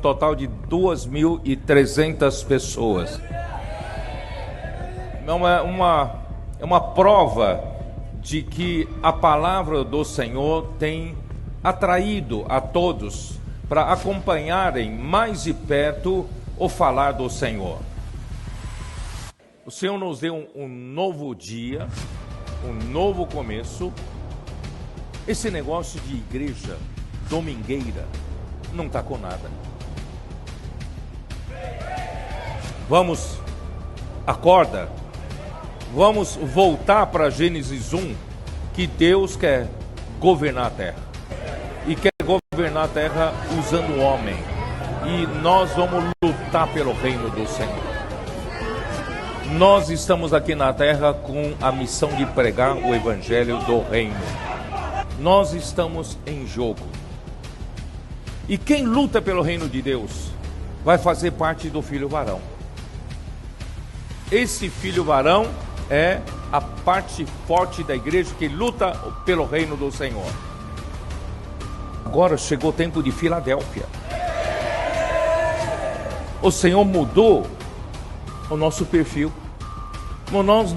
Total de 2.300 pessoas. Não é uma prova de que a palavra do Senhor tem atraído a todos para acompanharem mais de perto o falar do Senhor. O Senhor nos deu um novo dia, um novo começo. Esse negócio de igreja domingueira não está com nada. Vamos, acorda, vamos voltar para Gênesis 1, que Deus quer governar a terra. E quer governar a terra usando o homem. E nós vamos lutar pelo reino do Senhor. Nós estamos aqui na terra com a missão de pregar o evangelho do reino. Nós estamos em jogo. E quem luta pelo reino de Deus vai fazer parte do filho varão. Esse filho varão é a parte forte da igreja que luta pelo reino do Senhor. Agora chegou o tempo de Filadélfia. O Senhor mudou o nosso perfil. Nós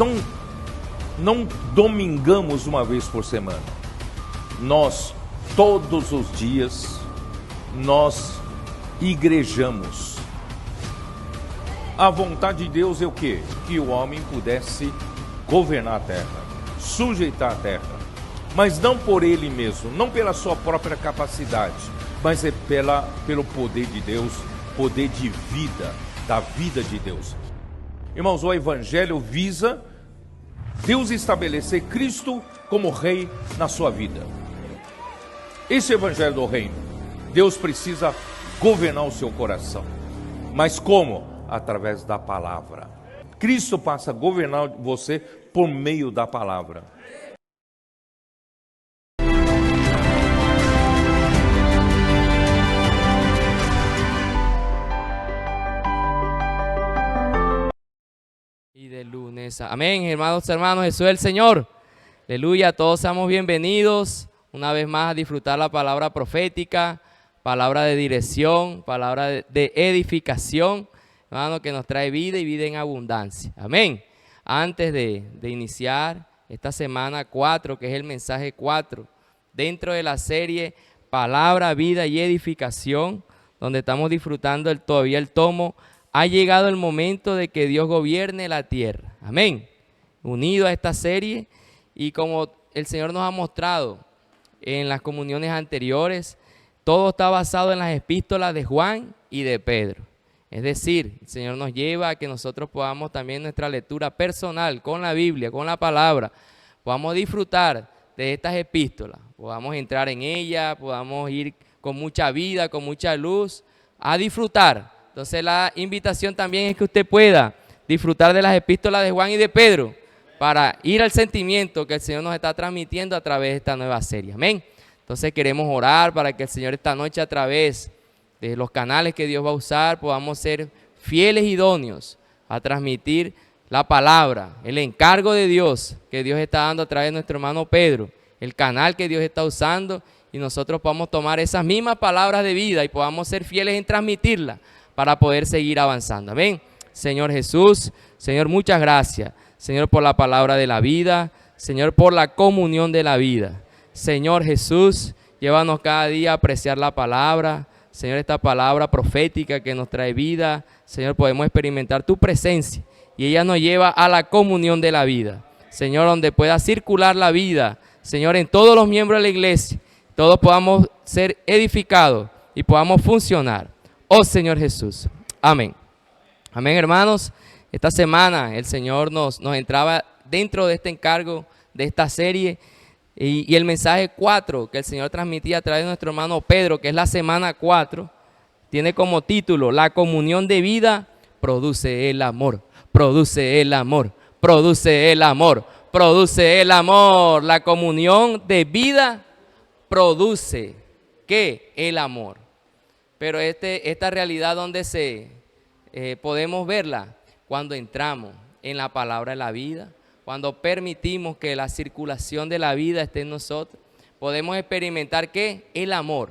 não domingamos uma vez por semana. Nós, todos os dias, nós igrejamos. A vontade de Deus é o quê? Que o homem pudesse governar a terra, sujeitar a terra, mas não por ele mesmo, não pela sua própria capacidade, mas é pelo poder de Deus, poder de vida, da vida de Deus. Irmãos, o evangelho visa Deus estabelecer Cristo como rei na sua vida. Esse é o evangelho do reino. Deus precisa governar o seu coração. Mas como? Através da palavra. Cristo passa a governar você por meio da palavra. Y de lunes. Amén, hermanos, Jesús es el Señor. Aleluya, todos seamos bienvenidos una vez más a disfrutar la palabra profética, palabra de dirección, palabra de edificación, hermano, que nos trae vida y vida en abundancia. Amén. Antes de iniciar esta semana 4, que es el mensaje 4, dentro de la serie Palabra, Vida y Edificación, donde estamos disfrutando todavía el tomo, ha llegado el momento de que Dios gobierne la tierra. Amén. Unido a esta serie, y como el Señor nos ha mostrado en las comuniones anteriores, todo está basado en las epístolas de Juan y de Pedro. Es decir, el Señor nos lleva a que nosotros podamos también nuestra lectura personal con la Biblia, con la palabra, podamos disfrutar de estas epístolas, podamos entrar en ellas, podamos ir con mucha vida, con mucha luz, a disfrutar. Entonces la invitación también es que usted pueda disfrutar de las epístolas de Juan y de Pedro para ir al sentimiento que el Señor nos está transmitiendo a través de esta nueva serie. Amén. Entonces queremos orar para que el Señor esta noche, a través de los canales que Dios va a usar, podamos ser fieles y idóneos a transmitir la palabra, el encargo de Dios que Dios está dando a través de nuestro hermano Pedro, el canal que Dios está usando, y nosotros podamos tomar esas mismas palabras de vida y podamos ser fieles en transmitirlas para poder seguir avanzando. Amén. Señor Jesús, Señor, muchas gracias, Señor, por la palabra de la vida, Señor, por la comunión de la vida. Señor Jesús, llévanos cada día a apreciar la palabra. Señor, esta palabra profética que nos trae vida, Señor, podemos experimentar tu presencia y ella nos lleva a la comunión de la vida. Señor, donde pueda circular la vida, Señor, en todos los miembros de la iglesia, todos podamos ser edificados y podamos funcionar. Oh Señor Jesús. Amén. Amén, hermanos. Esta semana el Señor nos entraba dentro de este encargo de esta serie. Y el mensaje 4 que el Señor transmitía a través de nuestro hermano Pedro, que es la semana 4, tiene como título: la comunión de vida produce el amor, produce el amor, produce el amor, produce el amor. La comunión de vida produce, ¿qué? El amor. Pero esta realidad, ¿dónde podemos verla? Cuando entramos en la palabra de la vida, cuando permitimos que la circulación de la vida esté en nosotros, podemos experimentar ¿qué? El amor,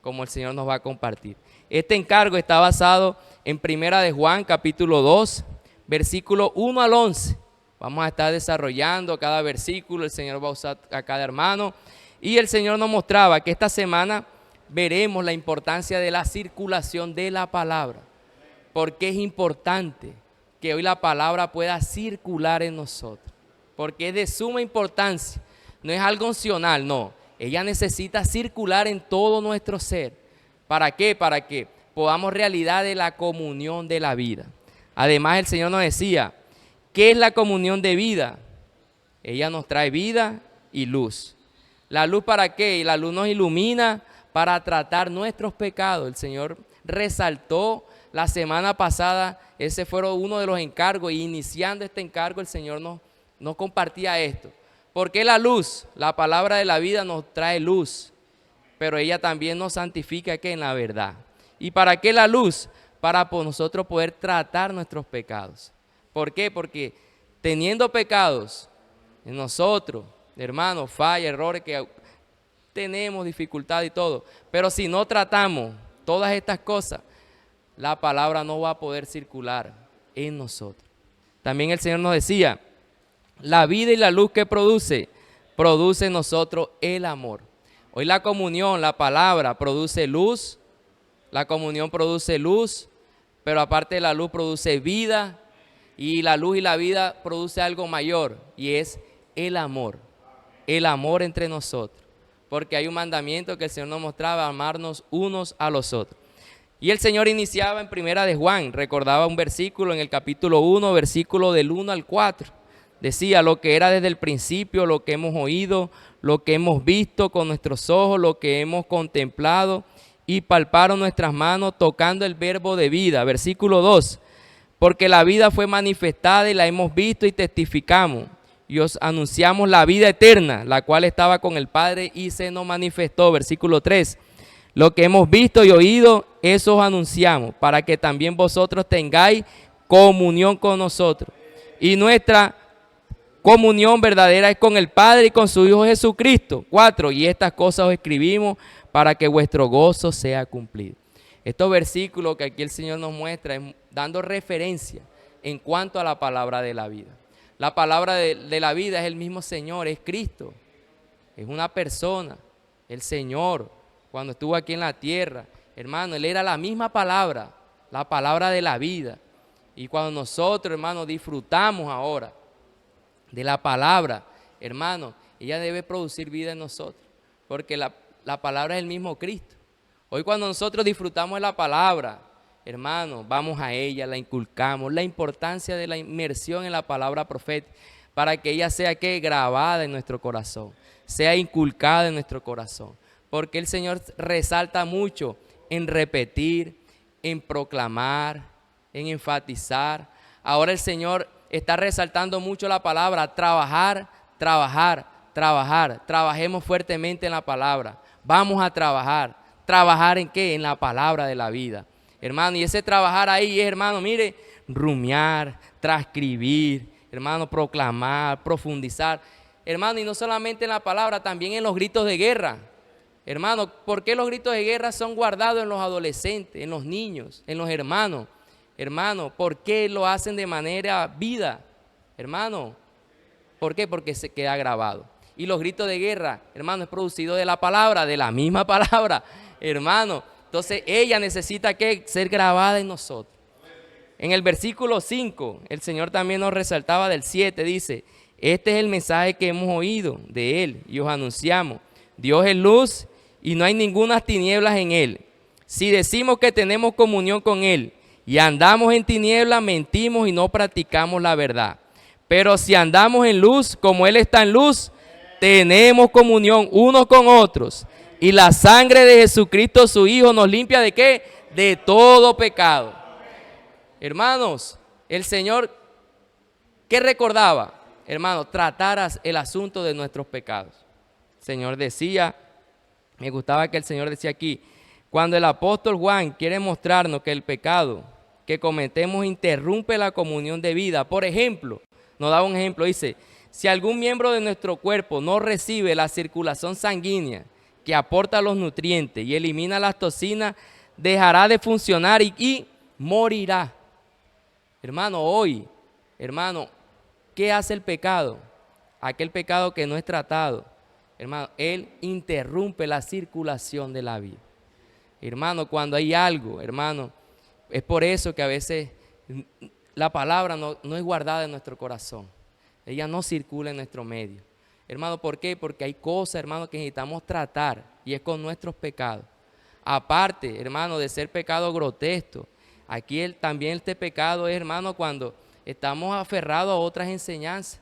como el Señor nos va a compartir. Este encargo está basado en Primera de Juan, capítulo 2, versículo 1 al 11. Vamos a estar desarrollando cada versículo, el Señor va a usar a cada hermano. Y el Señor nos mostraba que esta semana veremos la importancia de la circulación de la palabra. Porque es importante que hoy la palabra pueda circular en nosotros. Porque es de suma importancia. No es algo opcional, no. Ella necesita circular en todo nuestro ser. ¿Para qué? Para que podamos realidad de la comunión de la vida. Además, el Señor nos decía, ¿qué es la comunión de vida? Ella nos trae vida y luz. ¿La luz para qué? La luz nos ilumina para tratar nuestros pecados. El Señor resaltó la semana pasada, ese fue uno de los encargos, y iniciando este encargo el Señor nos compartía esto. ¿Por qué la luz? La palabra de la vida nos trae luz, pero ella también nos santifica que en la verdad. ¿Y para qué la luz? Para nosotros poder tratar nuestros pecados. ¿Por qué? Porque teniendo pecados en nosotros, hermanos, fallas, errores que tenemos, dificultad y todo, pero si no tratamos todas estas cosas, la palabra no va a poder circular en nosotros. También el Señor nos decía, la vida y la luz que produce en nosotros el amor. Hoy la comunión, la palabra produce luz, la comunión produce luz, pero aparte de la luz produce vida, y la luz y la vida produce algo mayor, y es el amor entre nosotros. Porque hay un mandamiento que el Señor nos mostraba, amarnos unos a los otros. Y el Señor iniciaba en Primera de Juan, recordaba un versículo en el capítulo 1, versículo del 1 al 4. Decía, lo que era desde el principio, lo que hemos oído, lo que hemos visto con nuestros ojos, lo que hemos contemplado y palparon nuestras manos tocando el verbo de vida. Versículo 2, porque la vida fue manifestada y la hemos visto y testificamos. Y os anunciamos la vida eterna, la cual estaba con el Padre y se nos manifestó. Versículo 3, lo que hemos visto y oído, eso os anunciamos, para que también vosotros tengáis comunión con nosotros. Y nuestra comunión verdadera es con el Padre y con su Hijo Jesucristo. 4, y estas cosas os escribimos para que vuestro gozo sea cumplido. Estos versículos que aquí el Señor nos muestra, dando referencia en cuanto a la palabra de la vida. La palabra de la vida es el mismo Señor, es Cristo, es una persona, el Señor, cuando estuvo aquí en la tierra, hermano, Él era la misma palabra, la palabra de la vida. Y cuando nosotros, hermano, disfrutamos ahora de la palabra, hermano, ella debe producir vida en nosotros, porque la palabra es el mismo Cristo. Hoy cuando nosotros disfrutamos de la palabra, hermano, vamos a ella, la inculcamos, la importancia de la inmersión en la palabra profética, para que ella sea grabada en nuestro corazón, sea inculcada en nuestro corazón, porque el Señor resalta mucho en repetir, en proclamar, en enfatizar. Ahora el Señor está resaltando mucho la palabra, trabajar, trabajar, trabajar. Trabajemos fuertemente en la palabra. Vamos a trabajar. ¿Trabajar en qué? En la palabra de la vida. Hermano, y ese trabajar ahí es, hermano, mire, rumiar, transcribir, hermano, proclamar, profundizar. Hermano, y no solamente en la palabra, también en los gritos de guerra. Hermano, ¿por qué los gritos de guerra son guardados en los adolescentes, en los niños, en los hermanos? Hermano, ¿por qué lo hacen de manera vida? Hermano, ¿por qué? Porque se queda grabado. Y los gritos de guerra, hermano, es producido de la palabra, de la misma palabra, hermano. Entonces ella necesita ser grabada en nosotros. En el versículo 5, el Señor también nos resaltaba del 7, dice, este es el mensaje que hemos oído de Él y os anunciamos. Dios es luz y no hay ninguna tinieblas en Él. Si decimos que tenemos comunión con Él y andamos en tinieblas, mentimos y no practicamos la verdad. Pero si andamos en luz, como Él está en luz, tenemos comunión unos con otros. Y la sangre de Jesucristo, su Hijo, nos limpia ¿de qué? De todo pecado. Hermanos, el Señor, ¿qué recordaba? Hermanos, tratar el asunto de nuestros pecados. El Señor decía, me gustaba que el Señor decía aquí, cuando el apóstol Juan quiere mostrarnos que el pecado que cometemos interrumpe la comunión de vida. Por ejemplo, nos da un ejemplo, dice, si algún miembro de nuestro cuerpo no recibe la circulación sanguínea que aporta los nutrientes y elimina las toxinas, dejará de funcionar y morirá. Hermano, hoy, hermano, ¿qué hace el pecado? Aquel pecado que no es tratado, hermano, él interrumpe la circulación de la vida. Hermano, cuando hay algo, hermano, es por eso que a veces la palabra no es guardada en nuestro corazón. Ella no circula en nuestro medio. Hermano, ¿por qué? Porque hay cosas, hermano, que necesitamos tratar y es con nuestros pecados. Aparte, hermano, de ser pecado grotesco, aquí también este pecado es, hermano, cuando estamos aferrados a otras enseñanzas,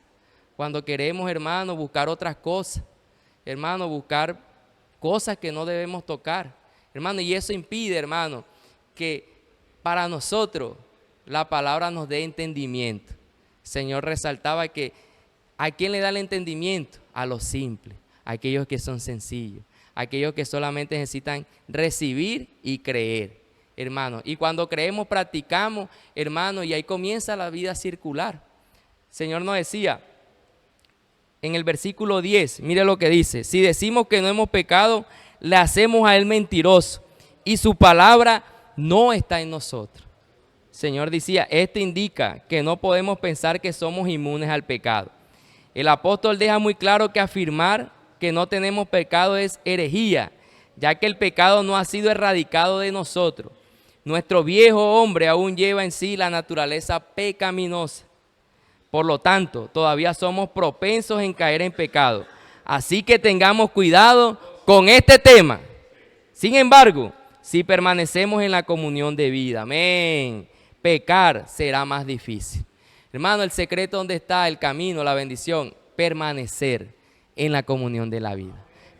cuando queremos, hermano, buscar otras cosas, hermano, buscar cosas que no debemos tocar, hermano, y eso impide, hermano, que para nosotros la palabra nos dé entendimiento. El Señor resaltaba que ¿a quién le da el entendimiento? A los simples, a aquellos que son sencillos, a aquellos que solamente necesitan recibir y creer, hermano. Y cuando creemos, practicamos, hermano, y ahí comienza la vida circular. El Señor nos decía en el versículo 10, mire lo que dice: si decimos que no hemos pecado, le hacemos a Él mentiroso y su palabra no está en nosotros. El Señor decía, esto indica que no podemos pensar que somos inmunes al pecado. El apóstol deja muy claro que afirmar que no tenemos pecado es herejía, ya que el pecado no ha sido erradicado de nosotros. Nuestro viejo hombre aún lleva en sí la naturaleza pecaminosa. Por lo tanto, todavía somos propensos en caer en pecado. Así que tengamos cuidado con este tema. Sin embargo, si permanecemos en la comunión de vida, amén, pecar será más difícil. Hermano, el secreto, ¿dónde está el camino, la bendición? Permanecer en la comunión de la vida.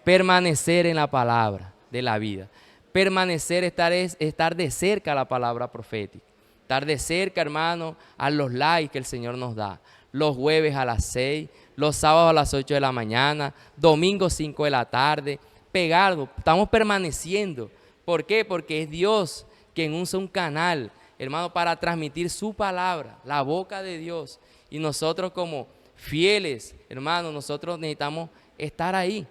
Permanecer en la palabra de la vida. Permanecer, estar de cerca a la palabra profética. Estar de cerca, hermano, a los likes que el Señor nos da. Los jueves a las 6, los sábados a las 8 de la mañana, domingos 5 de la tarde. Pegado, estamos permaneciendo. ¿Por qué? Porque es Dios quien usa un canal, hermano, para transmitir su palabra, la boca de Dios. Y nosotros como fieles, hermano, nosotros necesitamos estar ahí.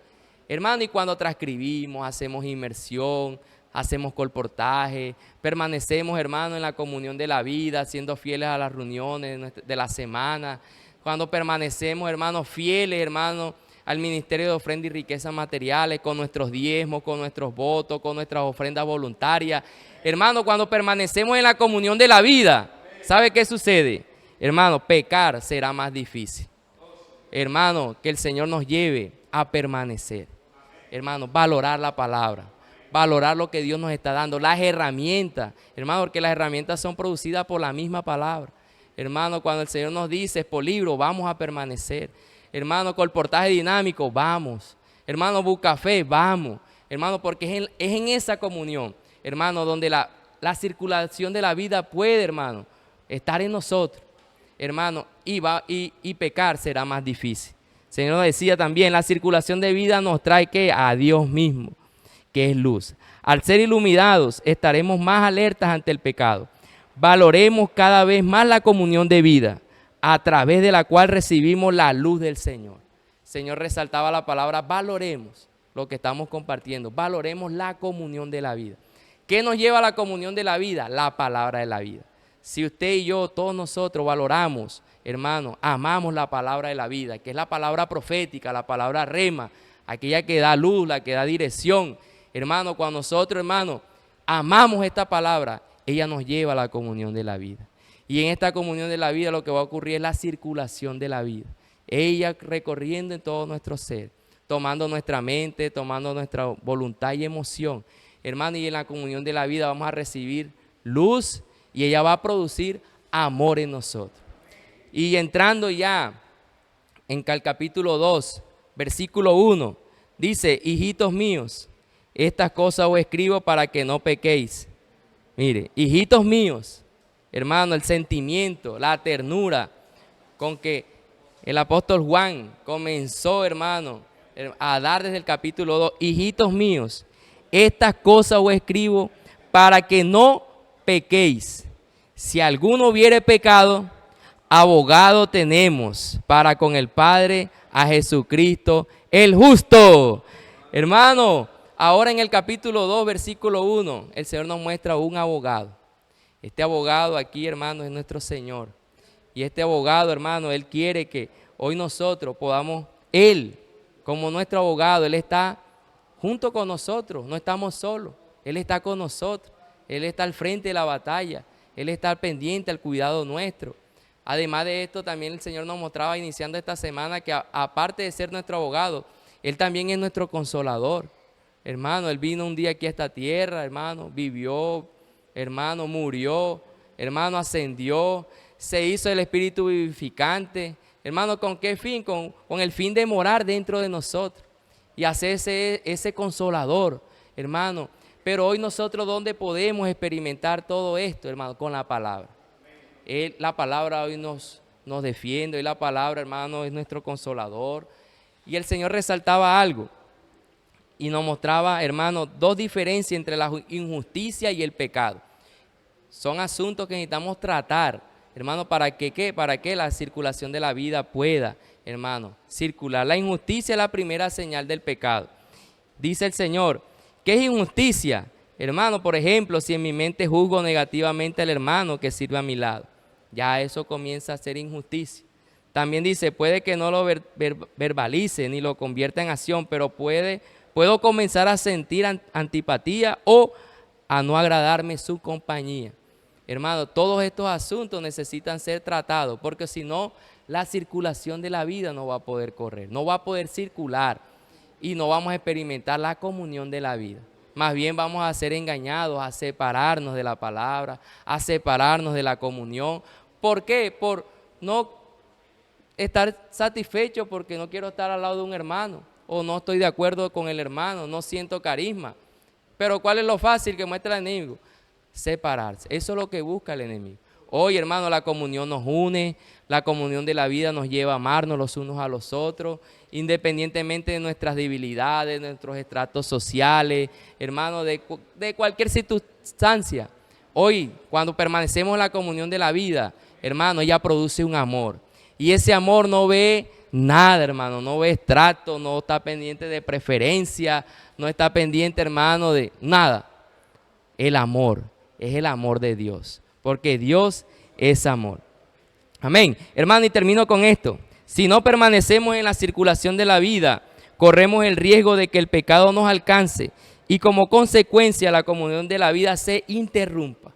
Hermano, y cuando transcribimos, hacemos inmersión, hacemos colportaje, permanecemos, hermano, en la comunión de la vida, siendo fieles a las reuniones de la semana. Cuando permanecemos, hermano, fieles, hermano, al ministerio de ofrenda y riquezas materiales, con nuestros diezmos, con nuestros votos, con nuestras ofrendas voluntarias. Hermano, cuando permanecemos en la comunión de la vida, ¿sabe qué sucede? Hermano, pecar será más difícil. Hermano, que el Señor nos lleve a permanecer. Hermano, valorar la palabra, valorar lo que Dios nos está dando, las herramientas. Hermano, porque las herramientas son producidas por la misma palabra. Hermano, cuando el Señor nos dice, por libro, vamos a permanecer. Hermano, colportaje dinámico, vamos. Hermano, Bucafé, vamos. Hermano, porque es en esa comunión, hermano, donde la circulación de la vida puede, hermano, estar en nosotros. Hermano, y pecar será más difícil. El Señor nos decía también, la circulación de vida nos trae ¿qué? A Dios mismo, que es luz. Al ser iluminados, estaremos más alertas ante el pecado. Valoremos cada vez más la comunión de vida, a través de la cual recibimos la luz del Señor. El Señor resaltaba la palabra, valoremos lo que estamos compartiendo, valoremos la comunión de la vida. ¿Qué nos lleva a la comunión de la vida? La palabra de la vida. Si usted y yo, todos nosotros valoramos, hermano, amamos la palabra de la vida, que es la palabra profética, la palabra rema, aquella que da luz, la que da dirección. Hermano, cuando nosotros, hermano, amamos esta palabra, ella nos lleva a la comunión de la vida. Y en esta comunión de la vida lo que va a ocurrir es la circulación de la vida. Ella recorriendo en todo nuestro ser, tomando nuestra mente, tomando nuestra voluntad y emoción. Hermano, y en la comunión de la vida vamos a recibir luz y ella va a producir amor en nosotros. Y entrando ya en el capítulo 2, versículo 1, dice, hijitos míos, estas cosas os escribo para que no pequéis. Mire, hijitos míos, hermano, el sentimiento, la ternura con que el apóstol Juan comenzó, hermano, a dar desde el capítulo 2, hijitos míos, estas cosas os escribo para que no pequéis. Si alguno hubiere pecado, abogado tenemos para con el Padre a Jesucristo el justo. Hermano, Ahora en el capítulo 2, versículo 1, el Señor nos muestra un abogado. Este abogado aquí, hermano, es nuestro Señor. Y este abogado, hermano, Él quiere que hoy nosotros podamos, Él, como nuestro abogado, Él está junto con nosotros, no estamos solos. Él está con nosotros, Él está al frente de la batalla, Él está al pendiente, al cuidado nuestro. Además de esto, también el Señor nos mostraba iniciando esta semana que aparte de ser nuestro abogado, Él también es nuestro consolador. Hermano, Él vino un día aquí a esta tierra, hermano, vivió, hermano, murió, hermano, ascendió, se hizo el Espíritu vivificante. Hermano, ¿con qué fin? Con el fin de morar dentro de nosotros y hacerse ese consolador, hermano. Pero hoy nosotros, ¿dónde podemos experimentar todo esto, hermano? Con la palabra. La palabra hoy nos defiende, hoy la palabra, hermano, es nuestro consolador. Y el Señor resaltaba algo y nos mostraba, hermano, dos diferencias entre la injusticia y el pecado. Son asuntos que necesitamos tratar, hermano, ¿para que qué? Para que la circulación de la vida pueda, hermano, circular. La injusticia es la primera señal del pecado. Dice el Señor, ¿qué es injusticia? Hermano, por ejemplo, si en mi mente juzgo negativamente al hermano que sirve a mi lado, ya eso comienza a ser injusticia. También dice, puede que no lo verbalice ni lo convierta en acción, pero puedo comenzar a sentir antipatía o a no agradarme su compañía. Hermano, todos estos asuntos necesitan ser tratados, porque si no, la circulación de la vida no va a poder correr, no va a poder circular y no vamos a experimentar la comunión de la vida. Más bien vamos a ser engañados, a separarnos de la palabra, a separarnos de la comunión. ¿Por qué? Por no estar satisfecho porque no quiero estar al lado de un hermano o no estoy de acuerdo con el hermano, no siento carisma. Pero ¿cuál es lo fácil que muestra el enemigo? Separarse. Eso es lo que busca el enemigo. Hoy, hermano, la comunión nos une, la comunión de la vida nos lleva a amarnos los unos a los otros, independientemente de nuestras debilidades, de nuestros estratos sociales, hermano, de cualquier circunstancia. Hoy, cuando permanecemos en la comunión de la vida, hermano, ella produce un amor. Y ese amor no ve nada, hermano, no ve estrato, no está pendiente de preferencia, no está pendiente, hermano, de nada. El amor es el amor de Dios, porque Dios es amor. Amén. Hermano, y termino con esto. Si no permanecemos en la circulación de la vida, corremos el riesgo de que el pecado nos alcance y como consecuencia la comunión de la vida se interrumpa.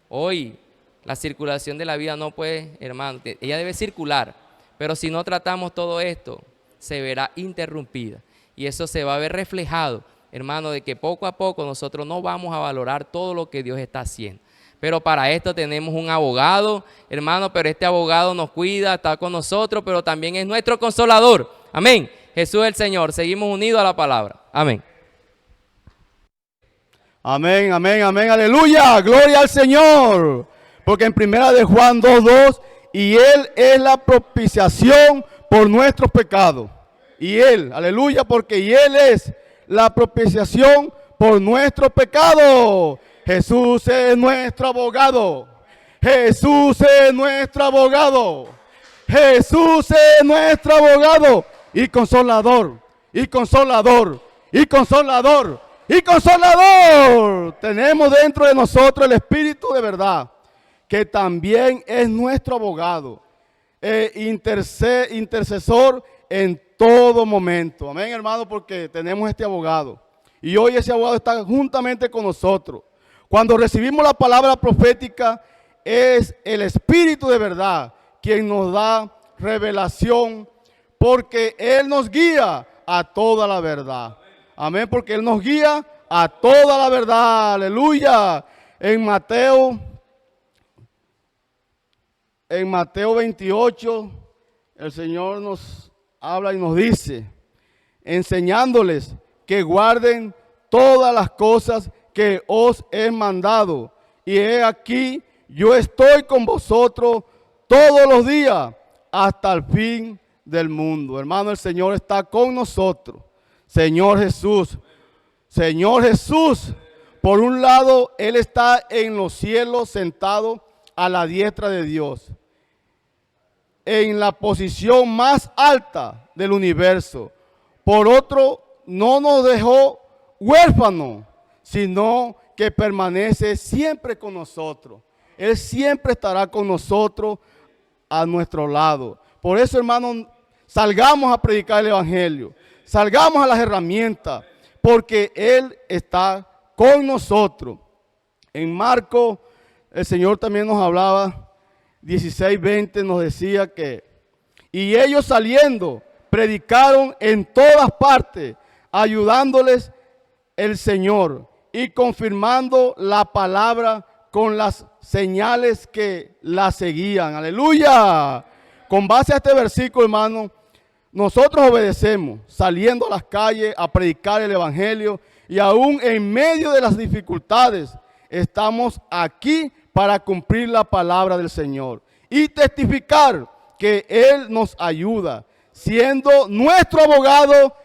Hoy la circulación de la vida no puede, hermano, ella debe circular, pero si no tratamos todo esto, se verá interrumpida y eso se va a ver reflejado, hermano, de que poco a poco nosotros no vamos a valorar todo lo que Dios está haciendo. Pero para esto tenemos un abogado, hermano, pero este abogado nos cuida, está con nosotros, pero también es nuestro consolador. Amén. Jesús es el Señor. Seguimos unidos a la palabra. Amén. Amén, amén, amén, aleluya, gloria al Señor. Porque en primera de Juan 2:2, y Él es la propiciación por nuestros pecados. Y Él, aleluya, porque y Él es la propiciación por nuestros pecados. Jesús es nuestro abogado. Jesús es nuestro abogado. Jesús es nuestro abogado y consolador, y consolador, y consolador, y consolador. Tenemos dentro de nosotros el Espíritu de verdad, que también es nuestro abogado, intercesor en todo momento. Amén, hermano, porque tenemos este abogado. Y hoy ese abogado está juntamente con nosotros. Cuando recibimos la palabra profética, es el Espíritu de verdad quien nos da revelación, porque Él nos guía a toda la verdad. Amén, porque Él nos guía a toda la verdad. Aleluya. En Mateo 28, el Señor nos habla y nos dice, enseñándoles que guarden todas las cosas que os he mandado. Y he aquí, yo estoy con vosotros todos los días hasta el fin del mundo. Hermano, el Señor está con nosotros. Señor Jesús, por un lado, Él está en los cielos sentado a la diestra de Dios, en la posición más alta del universo. Por otro, no nos dejó huérfano, sino que permanece siempre con nosotros. Él siempre estará con nosotros a nuestro lado. Por eso, hermanos, salgamos a predicar el Evangelio. Salgamos a las herramientas, porque Él está con nosotros. En Marcos, el Señor también nos hablaba, 16:20 nos decía que, y ellos saliendo, predicaron en todas partes, ayudándoles el Señor y confirmando la palabra con las señales que la seguían. Aleluya. Con base a este versículo, hermano, nosotros obedecemos, saliendo a las calles a predicar el Evangelio, y aún en medio de las dificultades, estamos aquí para cumplir la palabra del Señor y testificar que Él nos ayuda, siendo nuestro abogado,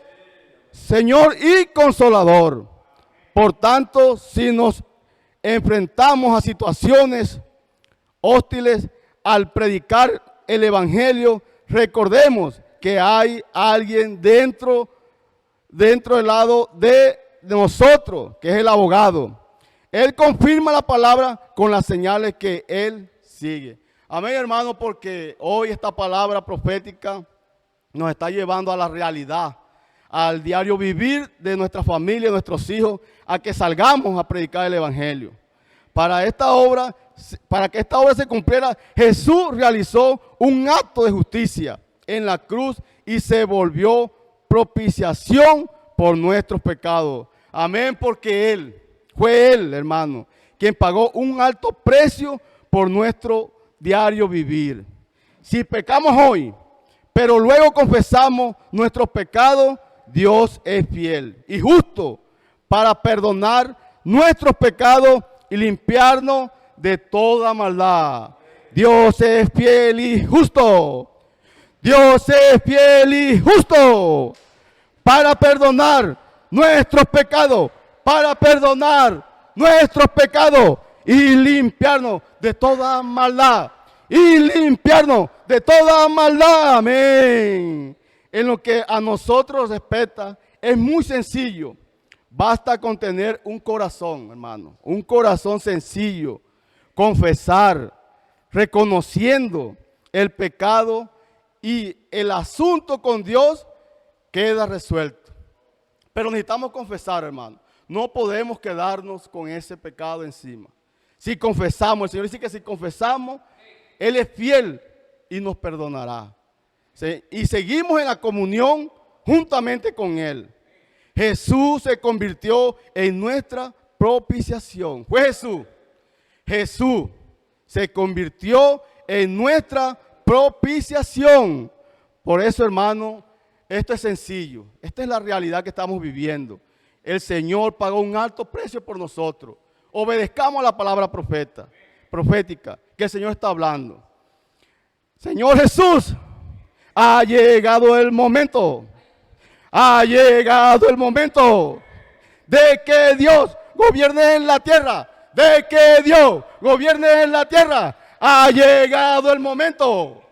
Señor y Consolador. Por tanto, si nos enfrentamos a situaciones hostiles al predicar el Evangelio, recordemos que hay alguien dentro del lado de nosotros, que es el abogado. Él confirma la palabra con las señales que Él sigue. Amén, hermano, porque hoy esta palabra profética nos está llevando a la realidad, al diario vivir de nuestra familia, de nuestros hijos, a que salgamos a predicar el Evangelio. Para que esta obra se cumpliera, Jesús realizó un acto de justicia en la cruz y se volvió propiciación por nuestros pecados. Amén, porque fue Él, hermano, quien pagó un alto precio por nuestro diario vivir. Si pecamos hoy, pero luego confesamos nuestros pecados, Dios es fiel y justo para perdonar nuestros pecados y limpiarnos de toda maldad. Dios es fiel y justo. Dios es fiel y justo para perdonar nuestros pecados, y limpiarnos de toda maldad. Amén. En lo que a nosotros respecta, es muy sencillo. Basta con tener un corazón, hermano, un corazón sencillo, confesar, reconociendo el pecado, y el asunto con Dios queda resuelto. Pero necesitamos confesar, hermano. No podemos quedarnos con ese pecado encima. Si confesamos, el Señor dice que si confesamos, Él es fiel y nos perdonará. ¿Sí? Y seguimos en la comunión juntamente con Él. Jesús se convirtió en nuestra propiciación. Fue Jesús. Jesús se convirtió en nuestra propiciación. Por eso, hermano, esto es sencillo. Esta es la realidad que estamos viviendo. El Señor pagó un alto precio por nosotros. Obedezcamos a la palabra profética que el Señor está hablando. Señor Jesús, ha llegado el momento. Ha llegado el momento de que Dios gobierne en la tierra. De que Dios gobierne en la tierra. Ha llegado el momento.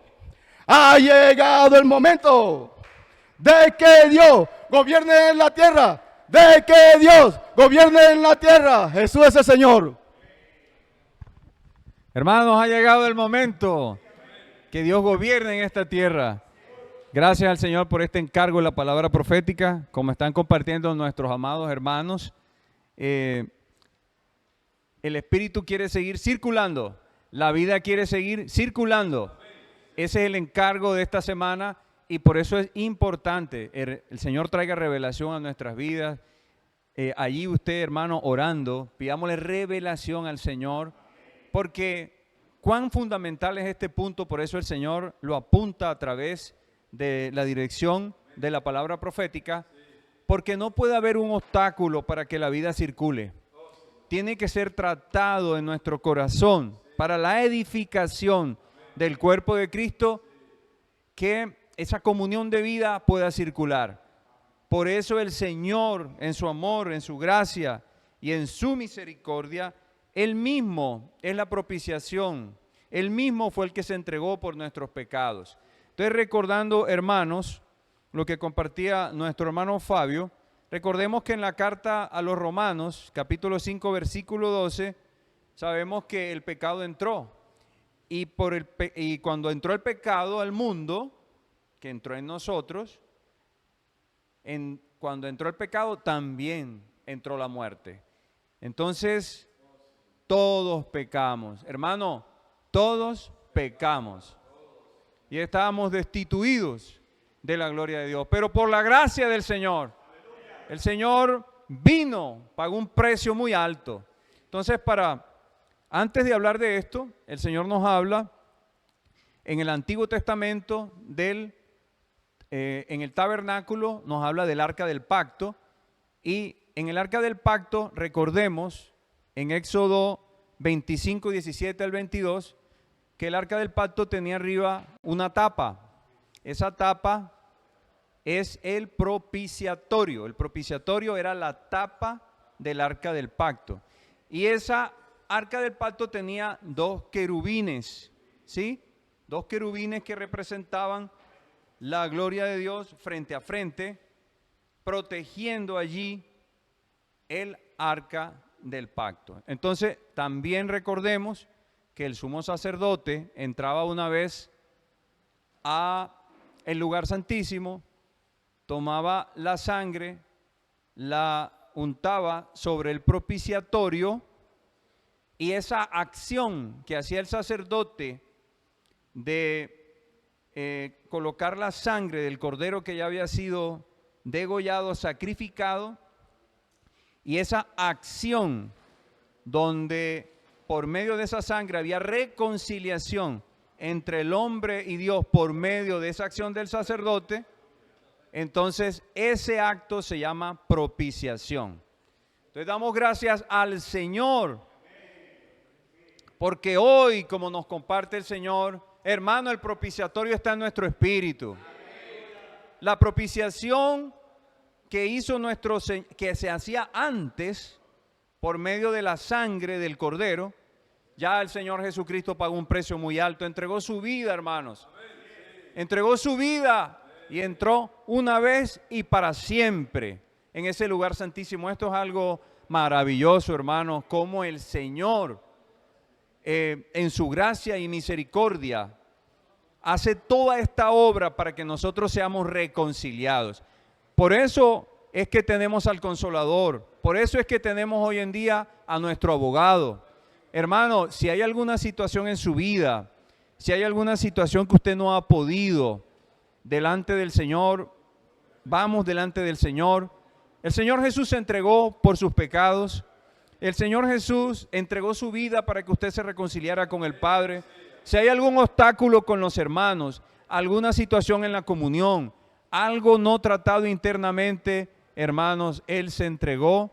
Ha llegado el momento de que Dios gobierne en la tierra. De que Dios gobierne en la tierra. Jesús es el Señor. Hermanos, ha llegado el momento que Dios gobierne en esta tierra. Gracias al Señor por este encargo de la palabra profética, como están compartiendo nuestros amados hermanos. El Espíritu quiere seguir circulando, la vida quiere seguir circulando. Ese es el encargo de esta semana y por eso es importante el Señor traiga revelación a nuestras vidas. Allí usted, hermano, orando, pidámosle revelación al Señor, porque cuán fundamental es este punto, por eso el Señor lo apunta a través de la dirección de la palabra profética, porque no puede haber un obstáculo para que la vida circule. Tiene que ser tratado en nuestro corazón para la edificación del cuerpo de Cristo, que esa comunión de vida pueda circular. Por eso el Señor, en su amor, en su gracia y en su misericordia, Él mismo es la propiciación. Él mismo fue el que se entregó por nuestros pecados. Estoy recordando, hermanos, lo que compartía nuestro hermano Fabio, Recordemos que en la carta a los Romanos, capítulo 5, versículo 12, sabemos que el pecado entró. Y cuando entró el pecado al mundo, que entró en nosotros, cuando entró el pecado también entró la muerte. Entonces, todos pecamos. Hermano, todos pecamos. Y estábamos destituidos de la gloria de Dios. Pero por la gracia del Señor, el Señor vino, pagó un precio muy alto. Entonces, antes de hablar de esto, el Señor nos habla en el Antiguo Testamento en el tabernáculo, nos habla del arca del pacto. Y en el arca del pacto, recordemos, en Éxodo 25, 17 al 22, que el arca del pacto tenía arriba una tapa. Esa tapa es el propiciatorio. El propiciatorio era la tapa del arca del pacto. Y esa arca del pacto tenía dos querubines, ¿sí? Dos querubines que representaban la gloria de Dios frente a frente, protegiendo allí el arca del pacto. Entonces, también recordemos que el sumo sacerdote entraba una vez al lugar santísimo, tomaba la sangre, la untaba sobre el propiciatorio, y esa acción que hacía el sacerdote de colocar la sangre del cordero que ya había sido degollado, sacrificado, y esa acción donde por medio de esa sangre había reconciliación entre el hombre y Dios por medio de esa acción del sacerdote, entonces ese acto se llama propiciación. Entonces damos gracias al Señor, porque hoy, como nos comparte el Señor, hermano, el propiciatorio está en nuestro espíritu. La propiciación que se hacía antes por medio de la sangre del cordero, ya el Señor Jesucristo pagó un precio muy alto, entregó su vida, hermanos. Entregó su vida y entró una vez y para siempre en ese lugar santísimo. Esto es algo maravilloso, hermanos, como el Señor en su gracia y misericordia hace toda esta obra para que nosotros seamos reconciliados. Por eso es que tenemos al Consolador, por eso es que tenemos hoy en día a nuestro abogado. Hermano, si hay alguna situación en su vida, si hay alguna situación que usted no ha podido delante del Señor, vamos delante del Señor. El Señor Jesús se entregó por sus pecados. El Señor Jesús entregó su vida para que usted se reconciliara con el Padre. Si hay algún obstáculo con los hermanos, alguna situación en la comunión, algo no tratado internamente, hermanos, Él se entregó,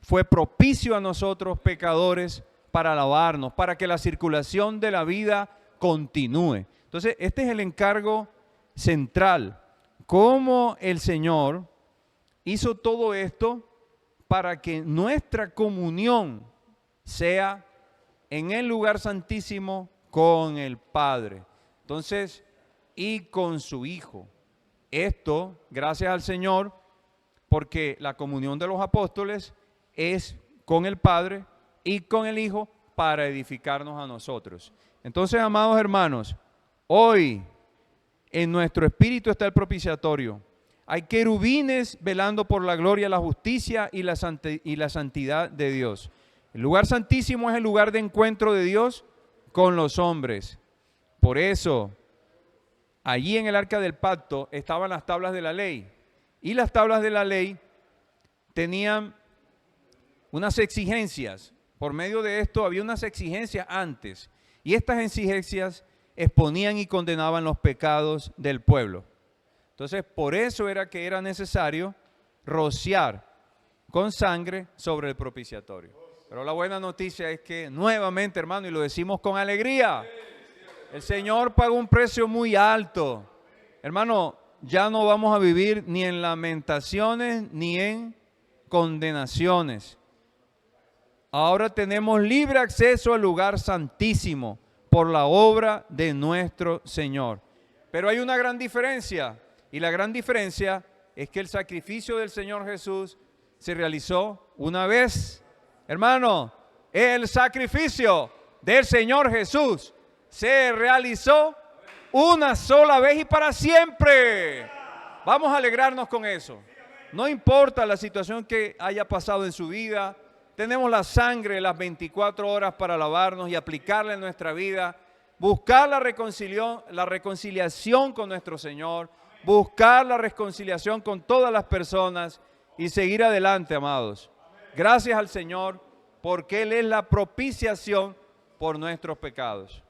fue propicio a nosotros pecadores para lavarnos, para que la circulación de la vida continúe. Entonces, este es el encargo central. Cómo el Señor hizo todo esto para que nuestra comunión sea en el lugar santísimo con el Padre. Entonces, y con su Hijo. Esto, gracias al Señor, porque la comunión de los apóstoles es con el Padre y con el Hijo para edificarnos a nosotros. Entonces, amados hermanos, hoy en nuestro espíritu está el propiciatorio. Hay querubines velando por la gloria, la justicia y la santidad de Dios. El lugar santísimo es el lugar de encuentro de Dios con los hombres. Por eso, allí en el arca del pacto estaban las tablas de la ley. Y las tablas de la ley tenían unas exigencias. Por medio de esto había unas exigencias antes. Y estas exigencias exponían y condenaban los pecados del pueblo. Entonces, por eso era que era necesario rociar con sangre sobre el propiciatorio. Pero la buena noticia es que nuevamente, hermano, y lo decimos con alegría, el Señor pagó un precio muy alto. Hermano, ya no vamos a vivir ni en lamentaciones ni en condenaciones. Ahora tenemos libre acceso al lugar santísimo por la obra de nuestro Señor. Pero hay una gran diferencia, y la gran diferencia es que el sacrificio del Señor Jesús se realizó una vez. Hermano, el sacrificio del Señor Jesús se realizó una sola vez y para siempre. Vamos a alegrarnos con eso. No importa la situación que haya pasado en su vida, tenemos la sangre las 24 horas para lavarnos y aplicarla en nuestra vida, buscar la reconciliación con nuestro Señor, buscar la reconciliación con todas las personas y seguir adelante, amados. Gracias al Señor, porque Él es la propiciación por nuestros pecados.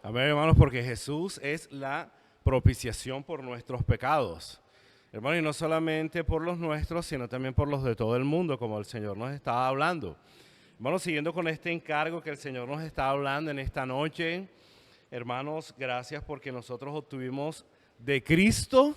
Amén, hermanos, porque Jesús es la propiciación por nuestros pecados. Hermanos, y no solamente por los nuestros, sino también por los de todo el mundo, como el Señor nos estaba hablando. Hermanos, siguiendo con este encargo que el Señor nos está hablando en esta noche, hermanos, gracias porque nosotros obtuvimos de Cristo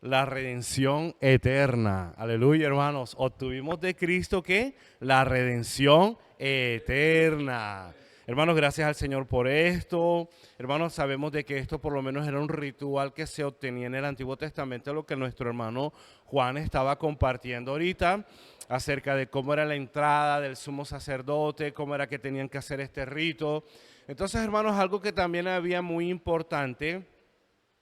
la redención eterna. Aleluya, hermanos. Obtuvimos de Cristo, ¿qué? La redención eterna. Hermanos, gracias al Señor por esto. Hermanos, sabemos de que esto por lo menos era un ritual que se obtenía en el Antiguo Testamento, lo que nuestro hermano Juan estaba compartiendo ahorita, acerca de cómo era la entrada del sumo sacerdote, cómo era que tenían que hacer este rito. Entonces, hermanos, algo que también había muy importante,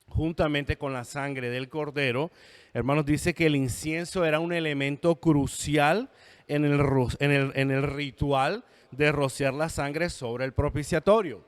juntamente con la sangre del cordero, hermanos, dice que el incienso era un elemento crucial en el ritual de rociar la sangre sobre el propiciatorio.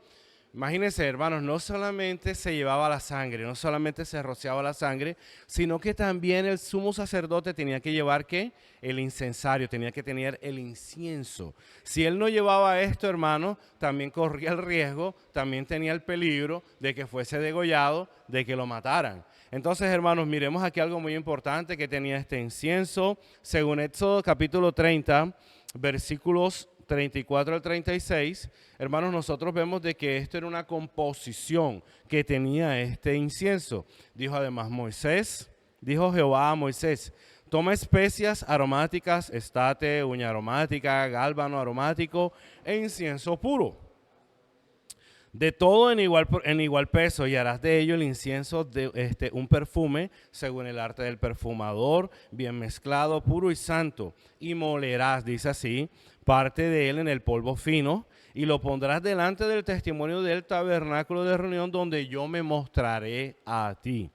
Imagínense, hermanos, no solamente se llevaba la sangre, no solamente se rociaba la sangre, sino que también el sumo sacerdote tenía que llevar, ¿qué? El incensario, tenía que tener el incienso. Si él no llevaba esto, hermano, también corría el riesgo, también tenía el peligro de que fuese degollado, de que lo mataran. Entonces, hermanos, miremos aquí algo muy importante que tenía este incienso. Según Éxodo capítulo 30, versículos 34 al 36, hermanos, nosotros vemos de que esto era una composición que tenía este incienso. Dijo además dijo Jehová a Moisés, toma especias aromáticas, estate, uña aromática, gálbano aromático e incienso puro. De todo en igual peso, y harás de ello el incienso de un perfume, según el arte del perfumador, bien mezclado, puro y santo. Y molerás, dice así, parte de él en el polvo fino, y lo pondrás delante del testimonio del tabernáculo de reunión, donde yo me mostraré a ti.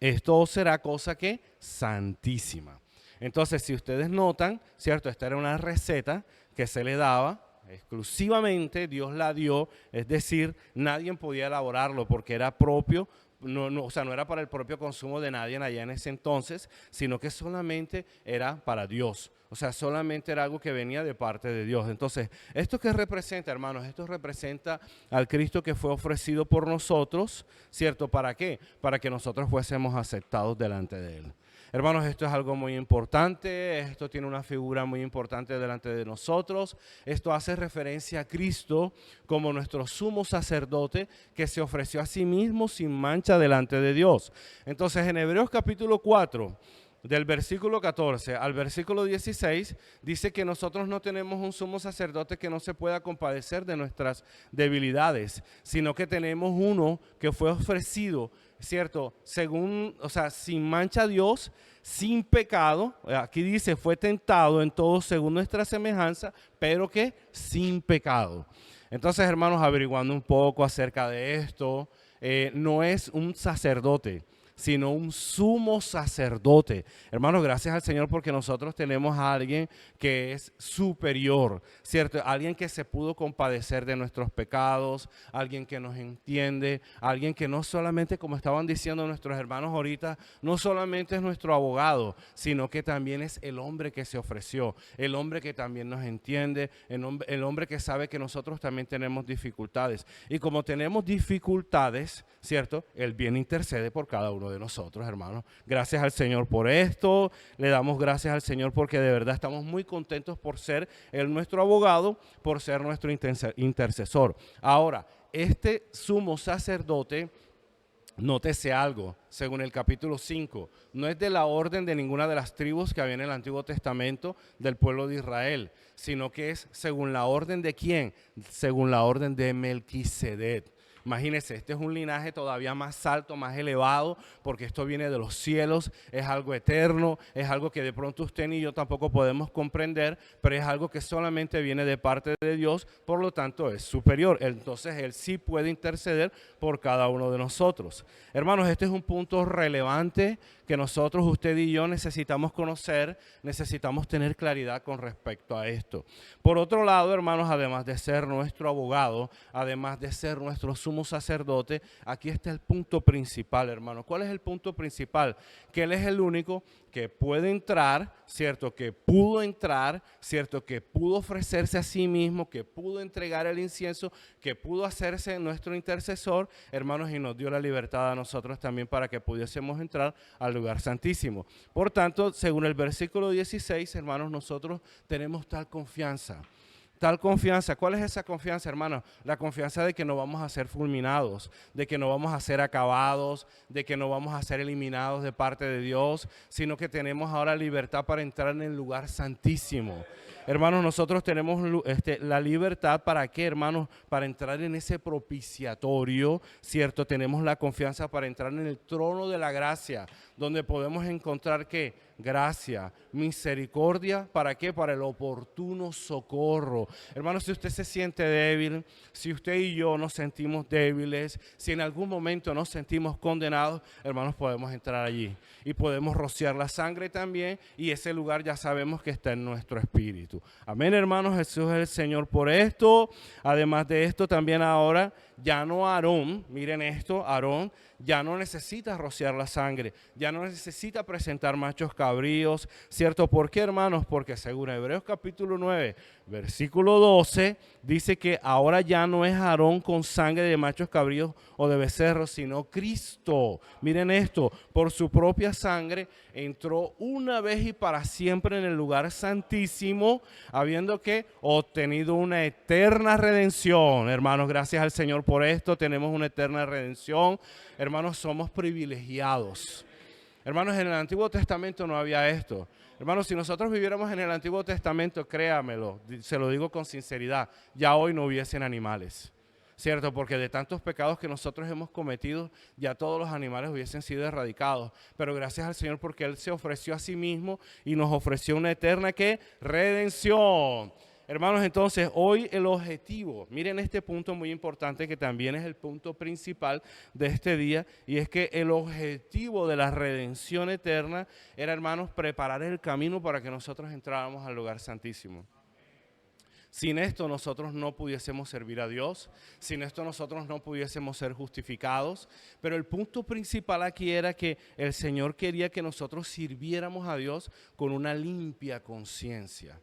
Esto será cosa que santísima. Entonces, si ustedes notan, ¿cierto? Esta era una receta que se le daba, exclusivamente Dios la dio, es decir, nadie podía elaborarlo porque era propio, o sea, no era para el propio consumo de nadie allá en ese entonces, sino que solamente era para Dios. O sea, solamente era algo que venía de parte de Dios. Entonces, ¿esto qué representa, hermanos? Esto representa al Cristo que fue ofrecido por nosotros, ¿cierto? ¿Para qué? Para que nosotros fuésemos aceptados delante de Él. Hermanos, esto es algo muy importante, esto tiene una figura muy importante delante de nosotros. Esto hace referencia a Cristo como nuestro sumo sacerdote que se ofreció a sí mismo sin mancha delante de Dios. Entonces, en Hebreos capítulo 4, del versículo 14 al versículo 16, dice que nosotros no tenemos un sumo sacerdote que no se pueda compadecer de nuestras debilidades, sino que tenemos uno que fue ofrecido, ¿cierto? Según, o sea, sin mancha a Dios, sin pecado. Aquí dice, fue tentado en todo según nuestra semejanza, pero que sin pecado. Entonces, hermanos, averiguando un poco acerca de esto, no es un sacerdote, sino un sumo sacerdote. Hermanos, gracias al Señor porque nosotros tenemos a alguien que es superior, ¿cierto? Alguien que se pudo compadecer de nuestros pecados, alguien que nos entiende, alguien que no solamente, como estaban diciendo nuestros hermanos ahorita, no solamente es nuestro abogado, sino que también es el hombre que se ofreció, el hombre que también nos entiende, el hombre que sabe que nosotros también tenemos dificultades. Y como tenemos dificultades, ¿cierto? Él bien intercede por cada uno de nosotros, hermanos. Gracias al Señor por esto, le damos gracias al Señor porque de verdad estamos muy contentos por ser Él nuestro abogado, por ser nuestro intercesor. Ahora, este sumo sacerdote, nótese algo, según el capítulo 5, no es de la orden de ninguna de las tribus que había en el Antiguo Testamento del pueblo de Israel, sino que es según la orden de ¿quién? Según la orden de Melquisedec. Imagínense, este es un linaje todavía más alto, más elevado, porque esto viene de los cielos, es algo eterno, es algo que de pronto usted ni yo tampoco podemos comprender, pero es algo que solamente viene de parte de Dios, por lo tanto es superior. Entonces Él sí puede interceder por cada uno de nosotros. Hermanos, este es un punto relevante que nosotros, usted y yo, necesitamos conocer, necesitamos tener claridad con respecto a esto. Por otro lado, hermanos, además de ser nuestro abogado, además de ser nuestro sumo sacerdote, aquí está el punto principal, hermanos. ¿Cuál es el punto principal? Que Él es el único que puede entrar, ¿cierto? Que pudo entrar, ¿cierto? Que pudo ofrecerse a sí mismo, que pudo entregar el incienso, que pudo hacerse nuestro intercesor, hermanos, y nos dio la libertad a nosotros también para que pudiésemos entrar al lugar santísimo. Por tanto, según el versículo 16, hermanos, nosotros tenemos tal confianza. Tal confianza. ¿Cuál es esa confianza, hermanos? La confianza de que no vamos a ser fulminados, de que no vamos a ser acabados, de que no vamos a ser eliminados de parte de Dios, sino que tenemos ahora libertad para entrar en el lugar santísimo. Hermanos, nosotros tenemos la libertad, ¿para qué, hermanos? Para entrar en ese propiciatorio, ¿cierto? Tenemos la confianza para entrar en el trono de la gracia, donde podemos encontrar, ¿qué? Gracia, misericordia, ¿para qué? Para el oportuno socorro. Hermanos, si usted se siente débil, si usted y yo nos sentimos débiles, si en algún momento nos sentimos condenados, hermanos, podemos entrar allí y podemos rociar la sangre también, y ese lugar ya sabemos que está en nuestro espíritu. Amén, hermanos, Jesús es el Señor por esto. Además de esto, también ahora ya no Aarón, miren esto, Aarón ya no necesita rociar la sangre, ya no necesita presentar machos cabríos, ¿cierto? ¿Por qué, hermanos? Porque según Hebreos capítulo 9, versículo 12, dice que ahora ya no es Aarón con sangre de machos cabríos o de becerros, sino Cristo. Miren esto, por su propia sangre entró una vez y para siempre en el lugar santísimo, habiendo que obtenido una eterna redención. Hermanos, gracias al Señor por esto, tenemos una eterna redención. Hermanos, somos privilegiados. Hermanos, en el Antiguo Testamento no había esto. Hermanos, si nosotros viviéramos en el Antiguo Testamento, créamelo, se lo digo con sinceridad, ya hoy no hubiesen animales, ¿cierto? Porque de tantos pecados que nosotros hemos cometido, ya todos los animales hubiesen sido erradicados. Pero gracias al Señor porque Él se ofreció a sí mismo y nos ofreció una eterna, ¿qué? Redención. Hermanos, entonces hoy el objetivo, miren este punto muy importante que también es el punto principal de este día, y es que el objetivo de la redención eterna era, hermanos, preparar el camino para que nosotros entráramos al lugar santísimo. Sin esto nosotros no pudiésemos servir a Dios, sin esto nosotros no pudiésemos ser justificados, pero el punto principal aquí era que el Señor quería que nosotros sirviéramos a Dios con una limpia conciencia.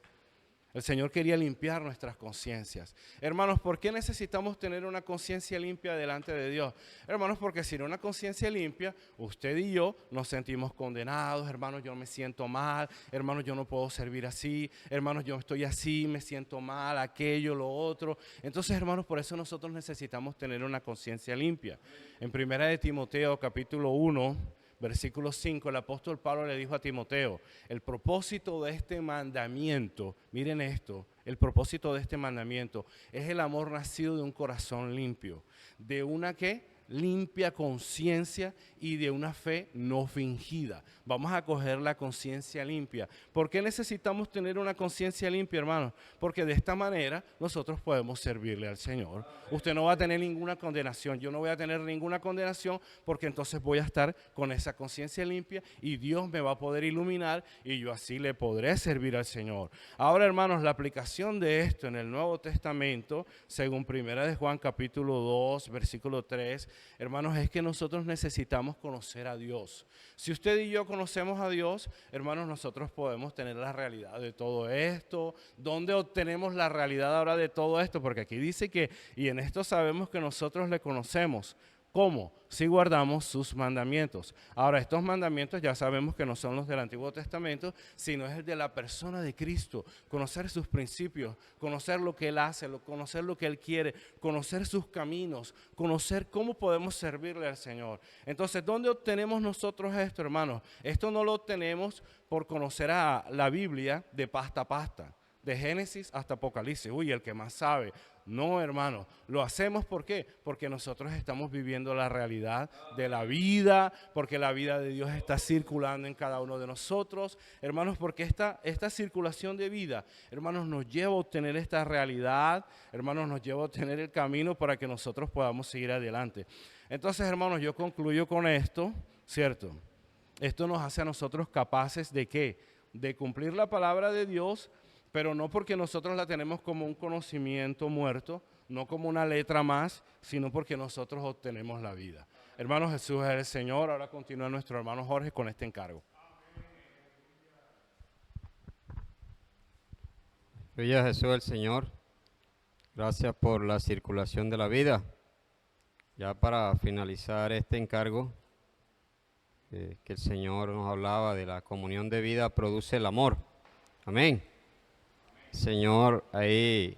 El Señor quería limpiar nuestras conciencias. Hermanos, ¿por qué necesitamos tener una conciencia limpia delante de Dios? Hermanos, porque sin una conciencia limpia, usted y yo nos sentimos condenados. Hermanos, yo me siento mal. Hermanos, yo no puedo servir así. Hermanos, yo estoy así, me siento mal, aquello, lo otro. Entonces, hermanos, por eso nosotros necesitamos tener una conciencia limpia. En 1 de Timoteo, capítulo 1, versículo 5, el apóstol Pablo le dijo a Timoteo, el propósito de este mandamiento, miren esto, el propósito de este mandamiento es el amor nacido de un corazón limpio, de una limpia conciencia y de una fe no fingida. Vamos a coger la conciencia limpia. ¿Por qué necesitamos tener una conciencia limpia, hermanos? Porque de esta manera nosotros podemos servirle al Señor. Usted no va a tener ninguna condenación, yo no voy a tener ninguna condenación, porque entonces voy a estar con esa conciencia limpia y Dios me va a poder iluminar y yo así le podré servir al Señor. Ahora, hermanos, la aplicación de esto en el Nuevo Testamento, según 1 de Juan capítulo 2, versículo 3, hermanos, es que nosotros necesitamos conocer a Dios. Si usted y yo conocemos a Dios, hermanos, nosotros podemos tener la realidad de todo esto. ¿Dónde obtenemos la realidad ahora de todo esto? Porque aquí dice que, y en esto sabemos que nosotros le conocemos. ¿Cómo? Si guardamos sus mandamientos. Ahora, estos mandamientos ya sabemos que no son los del Antiguo Testamento, sino es el de la persona de Cristo. Conocer sus principios, conocer lo que Él hace, conocer lo que Él quiere, conocer sus caminos, conocer cómo podemos servirle al Señor. Entonces, ¿dónde obtenemos nosotros esto, hermanos? Esto no lo obtenemos por conocer a la Biblia de pasta a pasta. de Génesis hasta Apocalipsis. Uy, el que más sabe. No, hermano, lo hacemos ¿por qué? Porque nosotros estamos viviendo la realidad de la vida, porque la vida de Dios está circulando en cada uno de nosotros, hermanos, porque esta circulación de vida, hermanos, nos lleva a obtener esta realidad, hermanos, nos lleva a obtener el camino para que nosotros podamos seguir adelante. Entonces, hermanos, yo concluyo con esto, ¿cierto? Esto nos hace a nosotros capaces ¿de qué? De cumplir la palabra de Dios, pero no porque nosotros la tenemos como un conocimiento muerto, no como una letra más, sino porque nosotros obtenemos la vida. Hermano, Jesús es el Señor. Ahora continúa nuestro hermano Jorge con este encargo. Gloria a Jesús el Señor. Gracias por la circulación de la vida. Ya para finalizar este encargo, que el Señor nos hablaba de la comunión de vida produce el amor. Amén. Señor ahí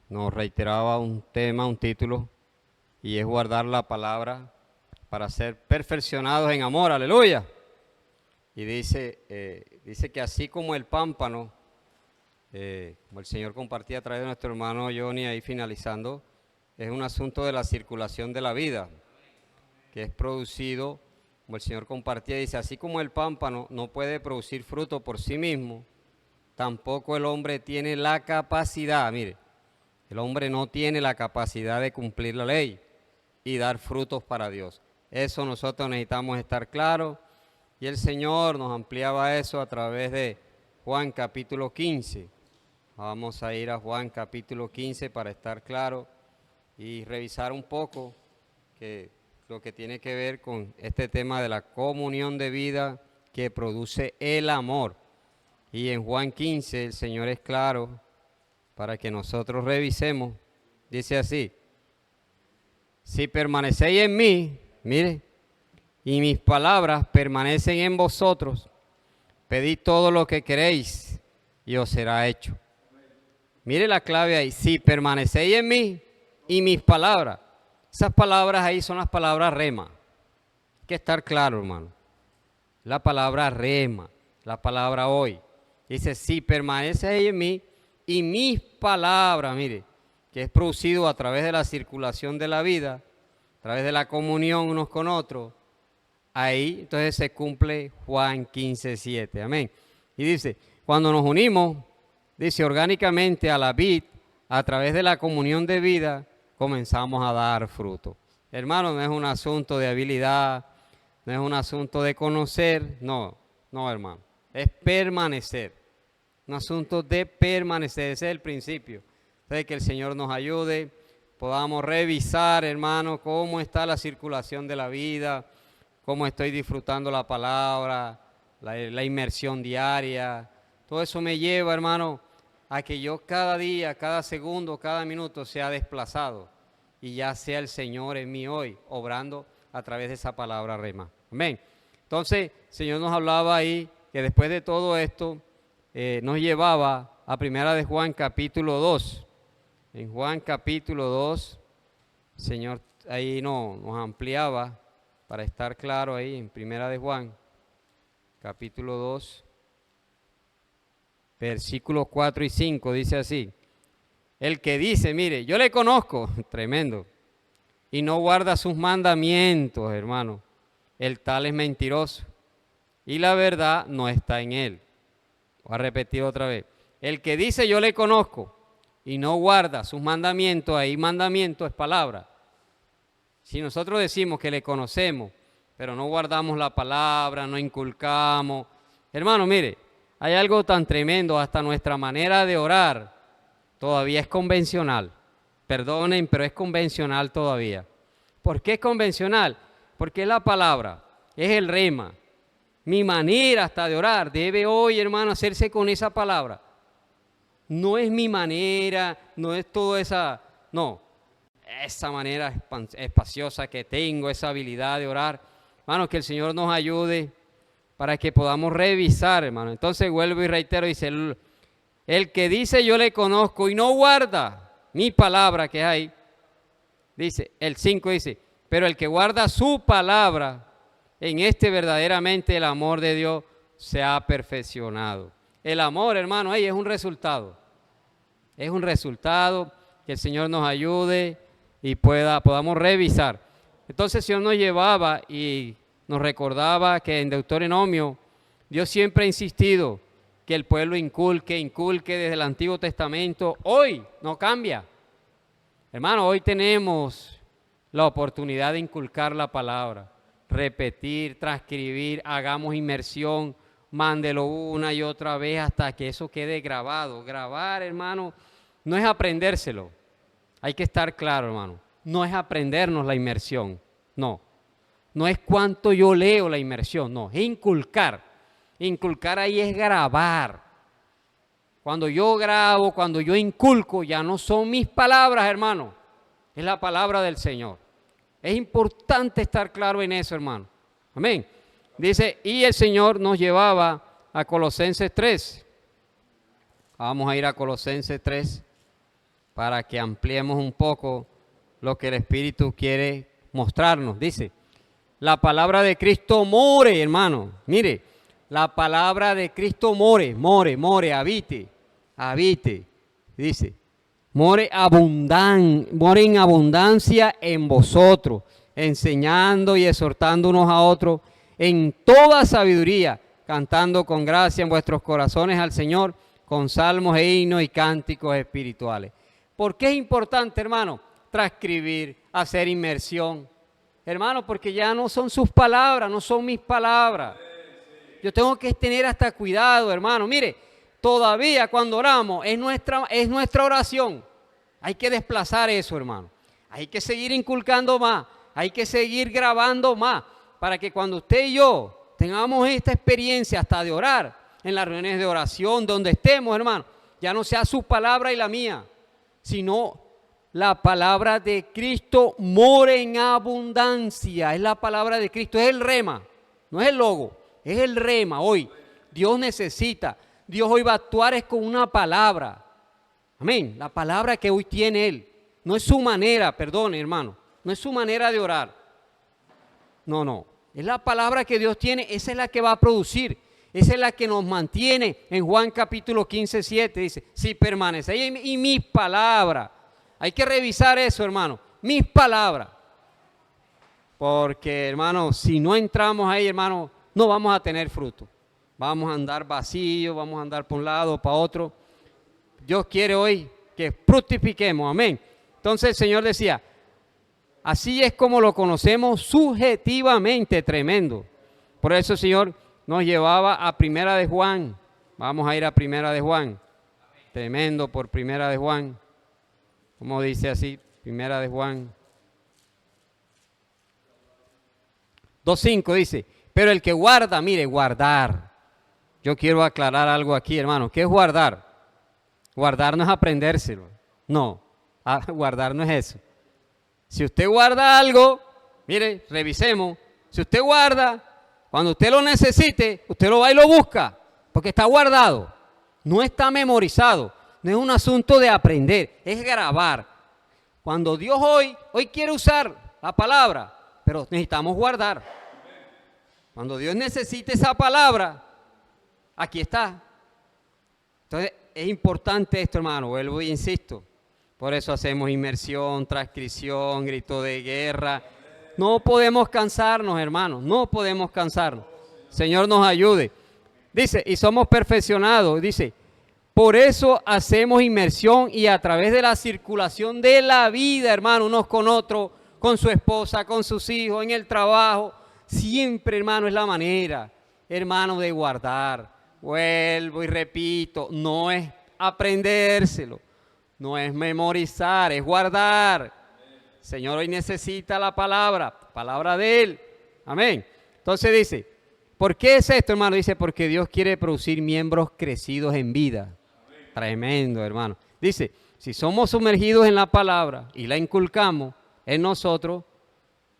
nos reiteraba un tema, un título, y es guardar la palabra para ser perfeccionados en amor, aleluya. Y dice que así como el pámpano, como el Señor compartía a través de nuestro hermano Johnny ahí finalizando, es un asunto de la circulación de la vida, que es producido, como el Señor compartía, dice, así como el pámpano no puede producir fruto por sí mismo, tampoco el hombre tiene la capacidad, mire, el hombre no tiene la capacidad de cumplir la ley y dar frutos para Dios. Eso nosotros necesitamos estar claros, y el Señor nos ampliaba eso a través de Juan capítulo 15. Vamos a ir a Juan capítulo 15 para estar claros y revisar un poco lo que tiene que ver con este tema de la comunión de vida que produce el amor. Y en Juan 15 el Señor es claro para que nosotros revisemos. Dice así: si permanecéis en mí, mire, y mis palabras permanecen en vosotros, pedid todo lo que queréis y os será hecho. Mire la clave ahí: si permanecéis en mí y mis palabras. Esas palabras ahí son las palabras rema. Hay que estar claro, hermano. La palabra rema, la palabra hoy. Dice, si permanecéis en mí y mis palabras, mire, que es producido a través de la circulación de la vida, a través de la comunión unos con otros, ahí entonces se cumple Juan 15:7, amén. Y dice, cuando nos unimos, dice, orgánicamente a la vid, a través de la comunión de vida, comenzamos a dar fruto. Hermano, no es un asunto de habilidad, no es un asunto de conocer, no, hermano, es permanecer. Un asunto de permanecer, ese es el principio. Entonces, que el Señor nos ayude, podamos revisar, hermano, cómo está la circulación de la vida, cómo estoy disfrutando la palabra, la inmersión diaria. Todo eso me lleva, hermano, a que yo cada día, cada segundo, cada minuto sea desplazado y ya sea el Señor en mí hoy, obrando a través de esa palabra rema. Amén. Entonces, el Señor nos hablaba ahí que después de todo esto, nos llevaba a Primera de Juan capítulo 2. En Juan capítulo 2, el Señor ahí nos ampliaba para estar claro ahí en Primera de Juan capítulo 2, versículos 4 y 5, dice así: el que dice, mire, yo le conozco, tremendo, y no guarda sus mandamientos, hermano, el tal es mentiroso, y la verdad no está en él. Voy a repetir otra vez. El que dice yo le conozco y no guarda sus mandamientos, ahí mandamiento es palabra. Si nosotros decimos que le conocemos, pero no guardamos la palabra, no inculcamos. Hermano, mire, hay algo tan tremendo, hasta nuestra manera de orar todavía es convencional. Perdonen, pero es convencional todavía. ¿Por qué es convencional? Porque es la palabra, es el rema. Mi manera hasta de orar debe hoy, hermano, hacerse con esa palabra. No es mi manera, no es toda esa, no, esa manera espaciosa que tengo, esa habilidad de orar. Hermano, que el Señor nos ayude para que podamos revisar, hermano. Entonces vuelvo y reitero, dice, el que dice yo le conozco y no guarda mi palabra que es ahí, dice, el 5 dice, pero el que guarda su palabra, en este verdaderamente el amor de Dios se ha perfeccionado. El amor, hermano, ahí es un resultado. Es un resultado, que el Señor nos ayude y podamos revisar. Entonces el Señor nos llevaba y nos recordaba que en Deuteronomio Dios siempre ha insistido que el pueblo inculque desde el Antiguo Testamento. Hoy no cambia. Hermano, hoy tenemos la oportunidad de inculcar la palabra, repetir, transcribir, hagamos inmersión, mándelo una y otra vez hasta que eso quede grabado. Grabar, hermano, no es aprendérselo. Hay que estar claro, hermano. No es aprendernos la inmersión, no. No es cuánto yo leo la inmersión, no. Es inculcar. Inculcar ahí es grabar. Cuando yo grabo, cuando yo inculco, ya no son mis palabras, hermano. Es la palabra del Señor. Es importante estar claro en eso, hermano. Amén. Dice, y el Señor nos llevaba a Colosenses 3. Vamos a ir a Colosenses 3 para que ampliemos un poco lo que el Espíritu quiere mostrarnos. Dice, la palabra de Cristo more, hermano. Mire, la palabra de Cristo more, habite. Dice, more en abundancia en vosotros, enseñando y exhortando unos a otros en toda sabiduría, cantando con gracia en vuestros corazones al Señor, con salmos e himnos y cánticos espirituales. ¿Por qué es importante, hermano, transcribir, hacer inmersión? Hermano, porque ya no son sus palabras, no son mis palabras. Yo tengo que tener hasta cuidado, hermano. Mire, todavía cuando oramos es nuestra oración. Hay que desplazar eso, hermano. Hay que seguir inculcando más, hay que seguir grabando más, para que cuando usted y yo tengamos esta experiencia hasta de orar, en las reuniones de oración, donde estemos, hermano, ya no sea su palabra y la mía, sino la palabra de Cristo more en abundancia. Es la palabra de Cristo, es el rema, no es el logo, es el rema. Hoy Dios necesita, Dios hoy va a actuar es con una palabra. Amén, la palabra que hoy tiene Él. No es su manera, perdone, hermano, no es su manera de orar. No, es la palabra que Dios tiene, esa es la que va a producir. Esa es la que nos mantiene. En Juan capítulo 15, 7 dice, si permanecéis y mis palabras. Hay que revisar eso, hermano, mis palabras. Porque, hermano, si no entramos ahí, hermano, no vamos a tener fruto. Vamos a andar vacíos, vamos a andar por un lado, para otro. Dios quiere hoy que fructifiquemos, amén. Entonces el Señor decía, así es como lo conocemos subjetivamente, tremendo. Por eso el Señor nos llevaba a Primera de Juan. Vamos a ir a Primera de Juan. Tremendo por Primera de Juan. ¿Cómo dice así? Primera de Juan 2:5 dice, pero el que guarda, mire, guardar. Yo quiero aclarar algo aquí, hermano. ¿Qué es guardar? Guardar no es aprendérselo. No, guardar no es eso. Si usted guarda algo, mire, revisemos. Si usted guarda, cuando usted lo necesite, usted lo va y lo busca, porque está guardado. No está memorizado. No es un asunto de aprender, es grabar. Cuando Dios hoy quiere usar la palabra, pero necesitamos guardar. Cuando Dios necesite esa palabra, aquí está. Entonces, es importante esto, hermano, vuelvo e insisto. Por eso hacemos inmersión, transcripción, grito de guerra. No podemos cansarnos, hermanos, no podemos cansarnos. Señor nos ayude. Dice, y somos perfeccionados, dice, por eso hacemos inmersión y a través de la circulación de la vida, hermano, unos con otros, con su esposa, con sus hijos, en el trabajo. Siempre, hermano, es la manera, hermano, de guardar. Vuelvo y repito, no es aprendérselo, no es memorizar, es guardar. Señor hoy necesita la palabra de Él. Amén. Entonces dice, ¿por qué es esto, hermano? Dice, porque Dios quiere producir miembros crecidos en vida. Tremendo, hermano. Dice, si somos sumergidos en la palabra y la inculcamos en nosotros,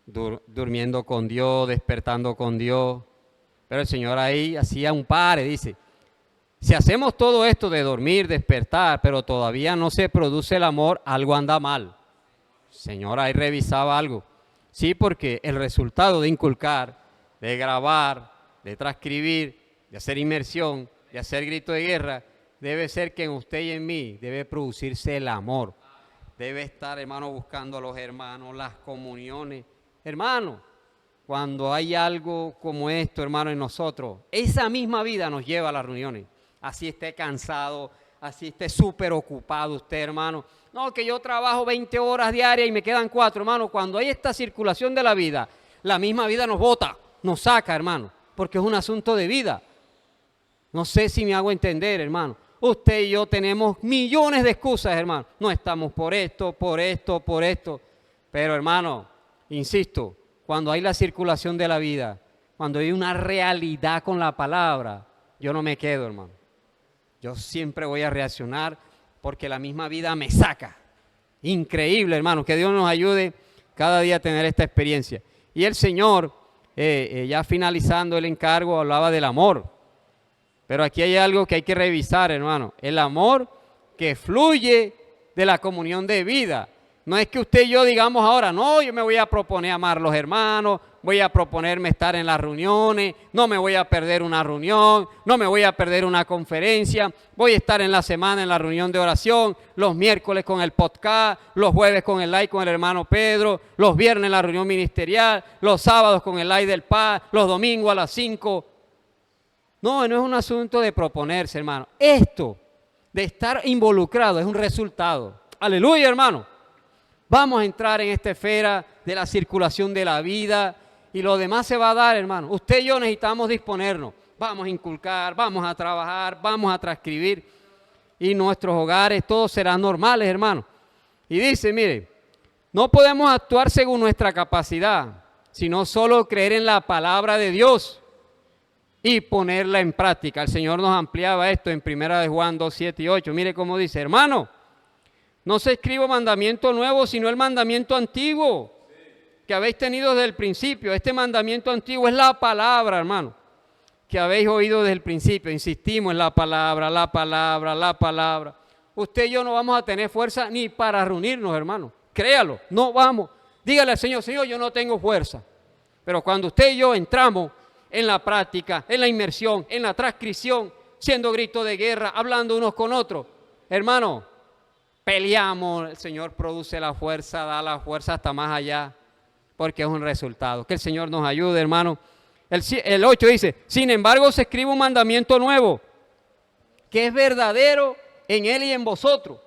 durmiendo con Dios, despertando con Dios. Pero el Señor ahí hacía un pare, dice, si hacemos todo esto de dormir, despertar, pero todavía no se produce el amor, algo anda mal. El Señor ahí revisaba algo. Sí, porque el resultado de inculcar, de grabar, de transcribir, de hacer inmersión, de hacer grito de guerra, debe ser que en usted y en mí debe producirse el amor. Debe estar, hermano, buscando a los hermanos, las comuniones. Hermano, cuando hay algo como esto, hermano, en nosotros, esa misma vida nos lleva a las reuniones. Así esté cansado, así esté súper ocupado usted, hermano. No, que yo trabajo 20 horas diarias y me quedan 4, hermano. Cuando hay esta circulación de la vida misma vida nos bota, nos saca, hermano, porque es un asunto de vida. No sé si me hago entender, hermano. Usted y yo tenemos millones de excusas, hermano. No estamos por esto, por esto, por esto. Pero, hermano, insisto, cuando hay la circulación de la vida, cuando hay una realidad con la palabra, yo no me quedo, hermano. Yo siempre voy a reaccionar porque la misma vida me saca. Increíble, hermano, que Dios nos ayude cada día a tener esta experiencia. Y el Señor, ya finalizando el encargo, hablaba del amor. Pero aquí hay algo que hay que revisar, hermano. El amor que fluye de la comunión de vida. No es que usted y yo digamos ahora, no, yo me voy a proponer amar a los hermanos, voy a proponerme estar en las reuniones, no me voy a perder una reunión, no me voy a perder una conferencia, voy a estar en la semana en la reunión de oración, los miércoles con el podcast, los jueves con el live con el hermano Pedro, los viernes en la reunión ministerial, los sábados con el live del PA, los domingos a las 5. No, no es un asunto de proponerse, hermano. Esto de estar involucrado es un resultado. Aleluya, hermano. Vamos a entrar en esta esfera de la circulación de la vida y lo demás se va a dar, hermano. Usted y yo necesitamos disponernos. Vamos a inculcar, vamos a trabajar, vamos a transcribir y nuestros hogares todos serán normales, hermano. Y dice, mire, no podemos actuar según nuestra capacidad, sino solo creer en la palabra de Dios y ponerla en práctica. El Señor nos ampliaba esto en 1 Juan 2, 7 y 8. Mire cómo dice, hermano, no se escribe mandamiento nuevo, sino el mandamiento antiguo que habéis tenido desde el principio. Este mandamiento antiguo es la palabra, hermano, que habéis oído desde el principio. Insistimos en la palabra, la palabra, la palabra. Usted y yo no vamos a tener fuerza ni para reunirnos, hermano. Créalo, no vamos. Dígale al Señor, Señor, yo no tengo fuerza. Pero cuando usted y yo entramos en la práctica, en la inmersión, en la transcripción, siendo grito de guerra, hablando unos con otros, hermano, peleamos, el Señor produce la fuerza, da la fuerza hasta más allá, porque es un resultado. Que el Señor nos ayude, hermano. El 8 dice, sin embargo se escribe un mandamiento nuevo, que es verdadero en él y en vosotros,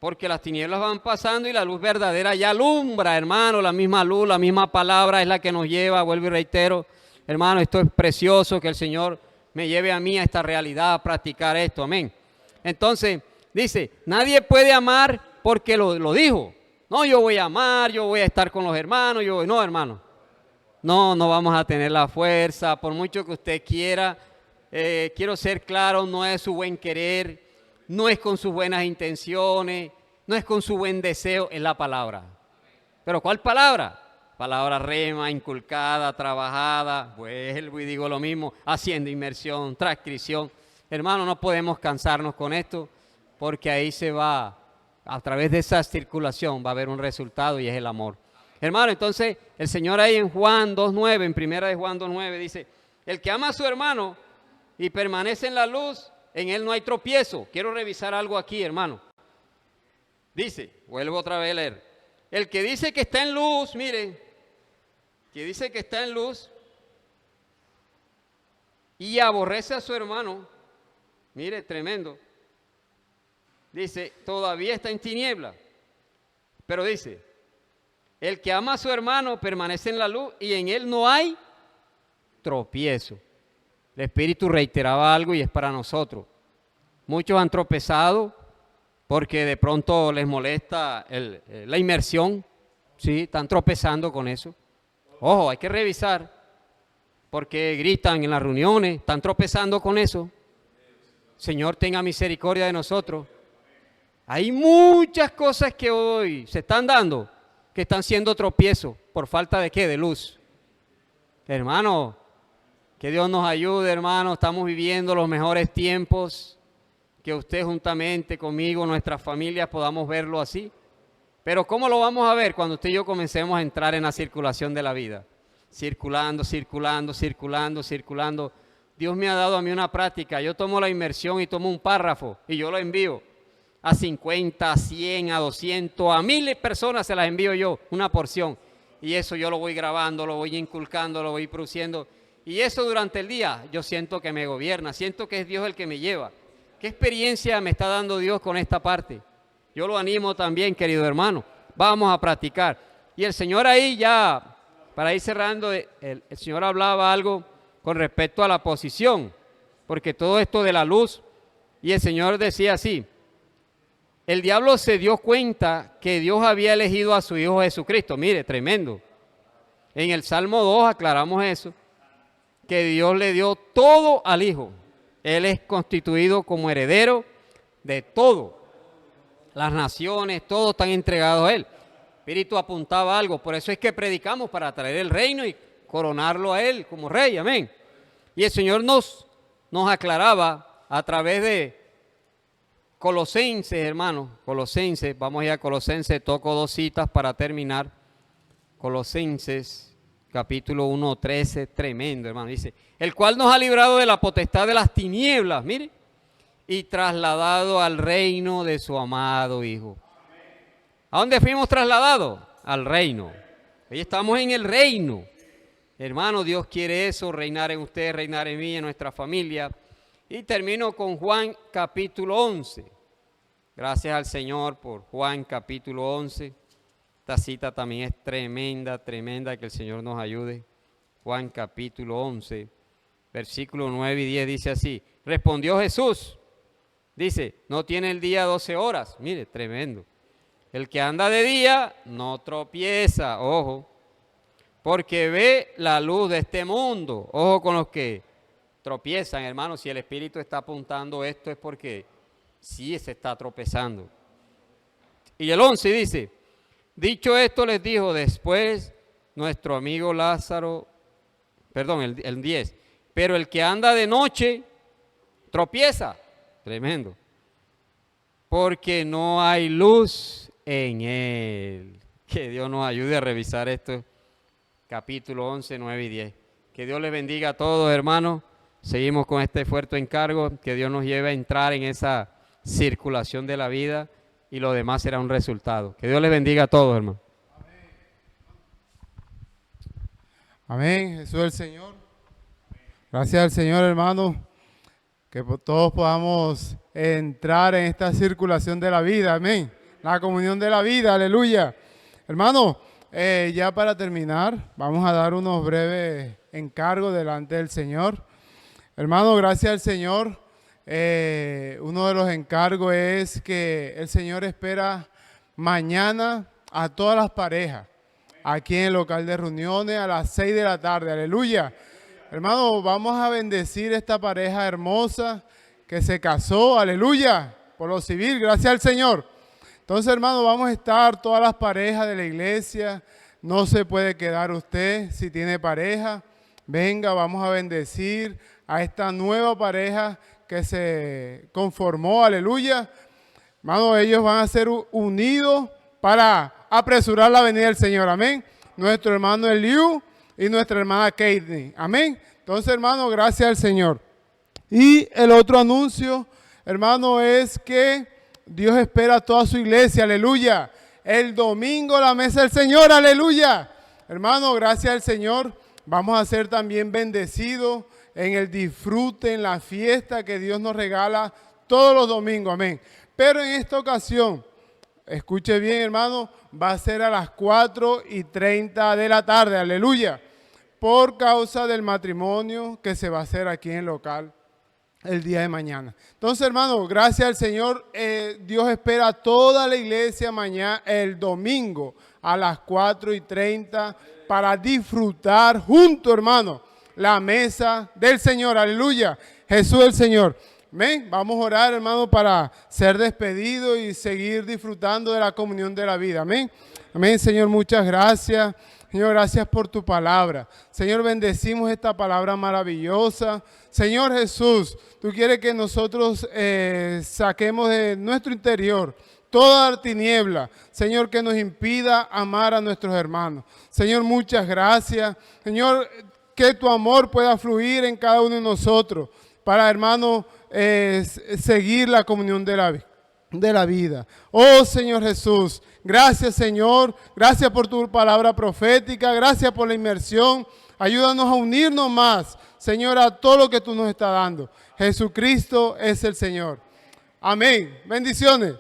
porque las tinieblas van pasando y la luz verdadera ya alumbra, hermano. La misma luz, la misma palabra es la que nos lleva, vuelvo y reitero, hermano, esto es precioso, que el Señor me lleve a mí a esta realidad, a practicar esto, amén. Entonces, dice, nadie puede amar porque lo dijo. No, yo voy a amar, yo voy a estar con los hermanos, no, hermano. No vamos a tener la fuerza, por mucho que usted quiera. Quiero ser claro, no es su buen querer, no es con sus buenas intenciones, no es con su buen deseo, es la palabra. ¿Pero cuál palabra? Palabra rema, inculcada, trabajada, vuelvo y digo lo mismo, haciendo inmersión, transcripción. Hermano, no podemos cansarnos con esto, porque ahí se va, a través de esa circulación va a haber un resultado y es el amor. Hermano, entonces el Señor ahí en Juan 2.9, en 1 Juan 2.9 dice, el que ama a su hermano y permanece en la luz, en él no hay tropiezo. Quiero revisar algo aquí, hermano. Dice, vuelvo otra vez a leer, el que dice que está en luz, miren, que dice que está en luz y aborrece a su hermano, mire, tremendo. Dice, todavía está en tiniebla. Pero dice, el que ama a su hermano permanece en la luz y en él no hay tropiezo. El Espíritu reiteraba algo y es para nosotros. Muchos han tropezado porque de pronto les molesta la inmersión. Sí, están tropezando con eso. Ojo, hay que revisar porque gritan en las reuniones, están tropezando con eso. Señor, tenga misericordia de nosotros. Hay muchas cosas que hoy se están dando que están siendo tropiezos por falta de ¿qué? De luz. Hermano, que Dios nos ayude, hermano. Estamos viviendo los mejores tiempos. Que usted juntamente conmigo, nuestras familias, podamos verlo así. Pero ¿cómo lo vamos a ver cuando usted y yo comencemos a entrar en la circulación de la vida? Circulando, circulando, circulando, circulando. Dios me ha dado a mí una práctica. Yo tomo la inmersión y tomo un párrafo y yo lo envío a 50, a 100, a 200, a 1000 personas se las envío yo, una porción. Y eso yo lo voy grabando, lo voy inculcando, lo voy produciendo. Y eso durante el día yo siento que me gobierna, siento que es Dios el que me lleva. ¿Qué experiencia me está dando Dios con esta parte? Yo lo animo también, querido hermano. Vamos a practicar. Y el Señor ahí ya, para ir cerrando, el Señor hablaba algo con respecto a la posición, porque todo esto de la luz, y el Señor decía así, el diablo se dio cuenta que Dios había elegido a su Hijo Jesucristo. Mire, tremendo. En el Salmo 2 aclaramos eso, que Dios le dio todo al Hijo. Él es constituido como heredero de todo. Las naciones, todos están entregados a Él. Espíritu apuntaba algo, por eso es que predicamos para traer el reino y coronarlo a Él como rey, amén. Y el Señor nos aclaraba a través de Colosenses, hermanos, Colosenses, vamos a ir a Colosenses, toco 2 citas para terminar. Colosenses, capítulo 1, 13, tremendo, hermano, dice, el cual nos ha librado de la potestad de las tinieblas, mire, y trasladado al reino de su amado Hijo. ¿A dónde fuimos trasladados? Al reino. Hoy estamos en el reino. Hermano, Dios quiere eso, reinar en usted, reinar en mí, en nuestra familia. Y termino con Juan capítulo 11. Gracias al Señor por Juan capítulo 11. Esta cita también es tremenda, tremenda, que el Señor nos ayude. Juan capítulo 11, versículos 9 y 10 dice así. Respondió Jesús, dice, no tiene el día 12 horas. Mire, tremendo. El que anda de día no tropieza, ojo, porque ve la luz de este mundo. Ojo con los que tropiezan, hermanos. Si el Espíritu está apuntando esto es porque sí se está tropezando. Y el 11 dice, dicho esto les dijo después nuestro amigo Lázaro, perdón, el 10, pero el que anda de noche tropieza, tremendo, porque no hay luz en él. Que Dios nos ayude a revisar esto, capítulo 11, 9 y 10. Que Dios les bendiga a todos, hermanos. Seguimos con este fuerte encargo, que Dios nos lleve a entrar en esa circulación de la vida y lo demás será un resultado. Que Dios les bendiga a todos, hermanos. Amén, Jesús es el Señor. Gracias al Señor, hermano, que todos podamos entrar en esta circulación de la vida, amén. La comunión de la vida, aleluya. Hermano, ya para terminar, vamos a dar unos breves encargos delante del Señor. Hermano, gracias al Señor, uno de los encargos es que el Señor espera mañana a todas las parejas, aquí en el local de reuniones a las 6 de la tarde, aleluya. Hermano, vamos a bendecir esta pareja hermosa que se casó, aleluya, por lo civil, gracias al Señor. Entonces, hermano, vamos a estar todas las parejas de la iglesia, no se puede quedar usted si tiene pareja, venga, vamos a bendecir a esta nueva pareja que se conformó, aleluya. Hermano, ellos van a ser unidos para apresurar la venida del Señor, amén. Nuestro hermano Eliú y nuestra hermana Katie, amén. Entonces, hermano, gracias al Señor. Y el otro anuncio, hermano, es que Dios espera a toda su iglesia, aleluya. El domingo la mesa del Señor, aleluya. Hermano, gracias al Señor, vamos a ser también bendecidos en el disfrute, en la fiesta que Dios nos regala todos los domingos, amén. Pero en esta ocasión, escuche bien, hermano, va a ser a las 4:30 de la tarde, aleluya, por causa del matrimonio que se va a hacer aquí en el local el día de mañana. Entonces, hermano, gracias al Señor, Dios espera a toda la iglesia mañana, el domingo, a las 4:30, para disfrutar junto, hermano, la mesa del Señor, aleluya, Jesús el Señor. Amén. Vamos a orar, hermano, para ser despedidos y seguir disfrutando de la comunión de la vida. Amén. Amén, Señor, muchas gracias. Señor, gracias por tu palabra. Señor, bendecimos esta palabra maravillosa. Señor Jesús, tú quieres que nosotros saquemos de nuestro interior toda tiniebla, Señor, que nos impida amar a nuestros hermanos. Señor, muchas gracias. Señor, que tu amor pueda fluir en cada uno de nosotros para, hermano, seguir la comunión de la vida. Oh Señor Jesús, gracias Señor, gracias por tu palabra profética, gracias por la inmersión. Ayúdanos a unirnos más, Señor, a todo lo que tú nos estás dando. Jesucristo es el Señor. Amén. Bendiciones.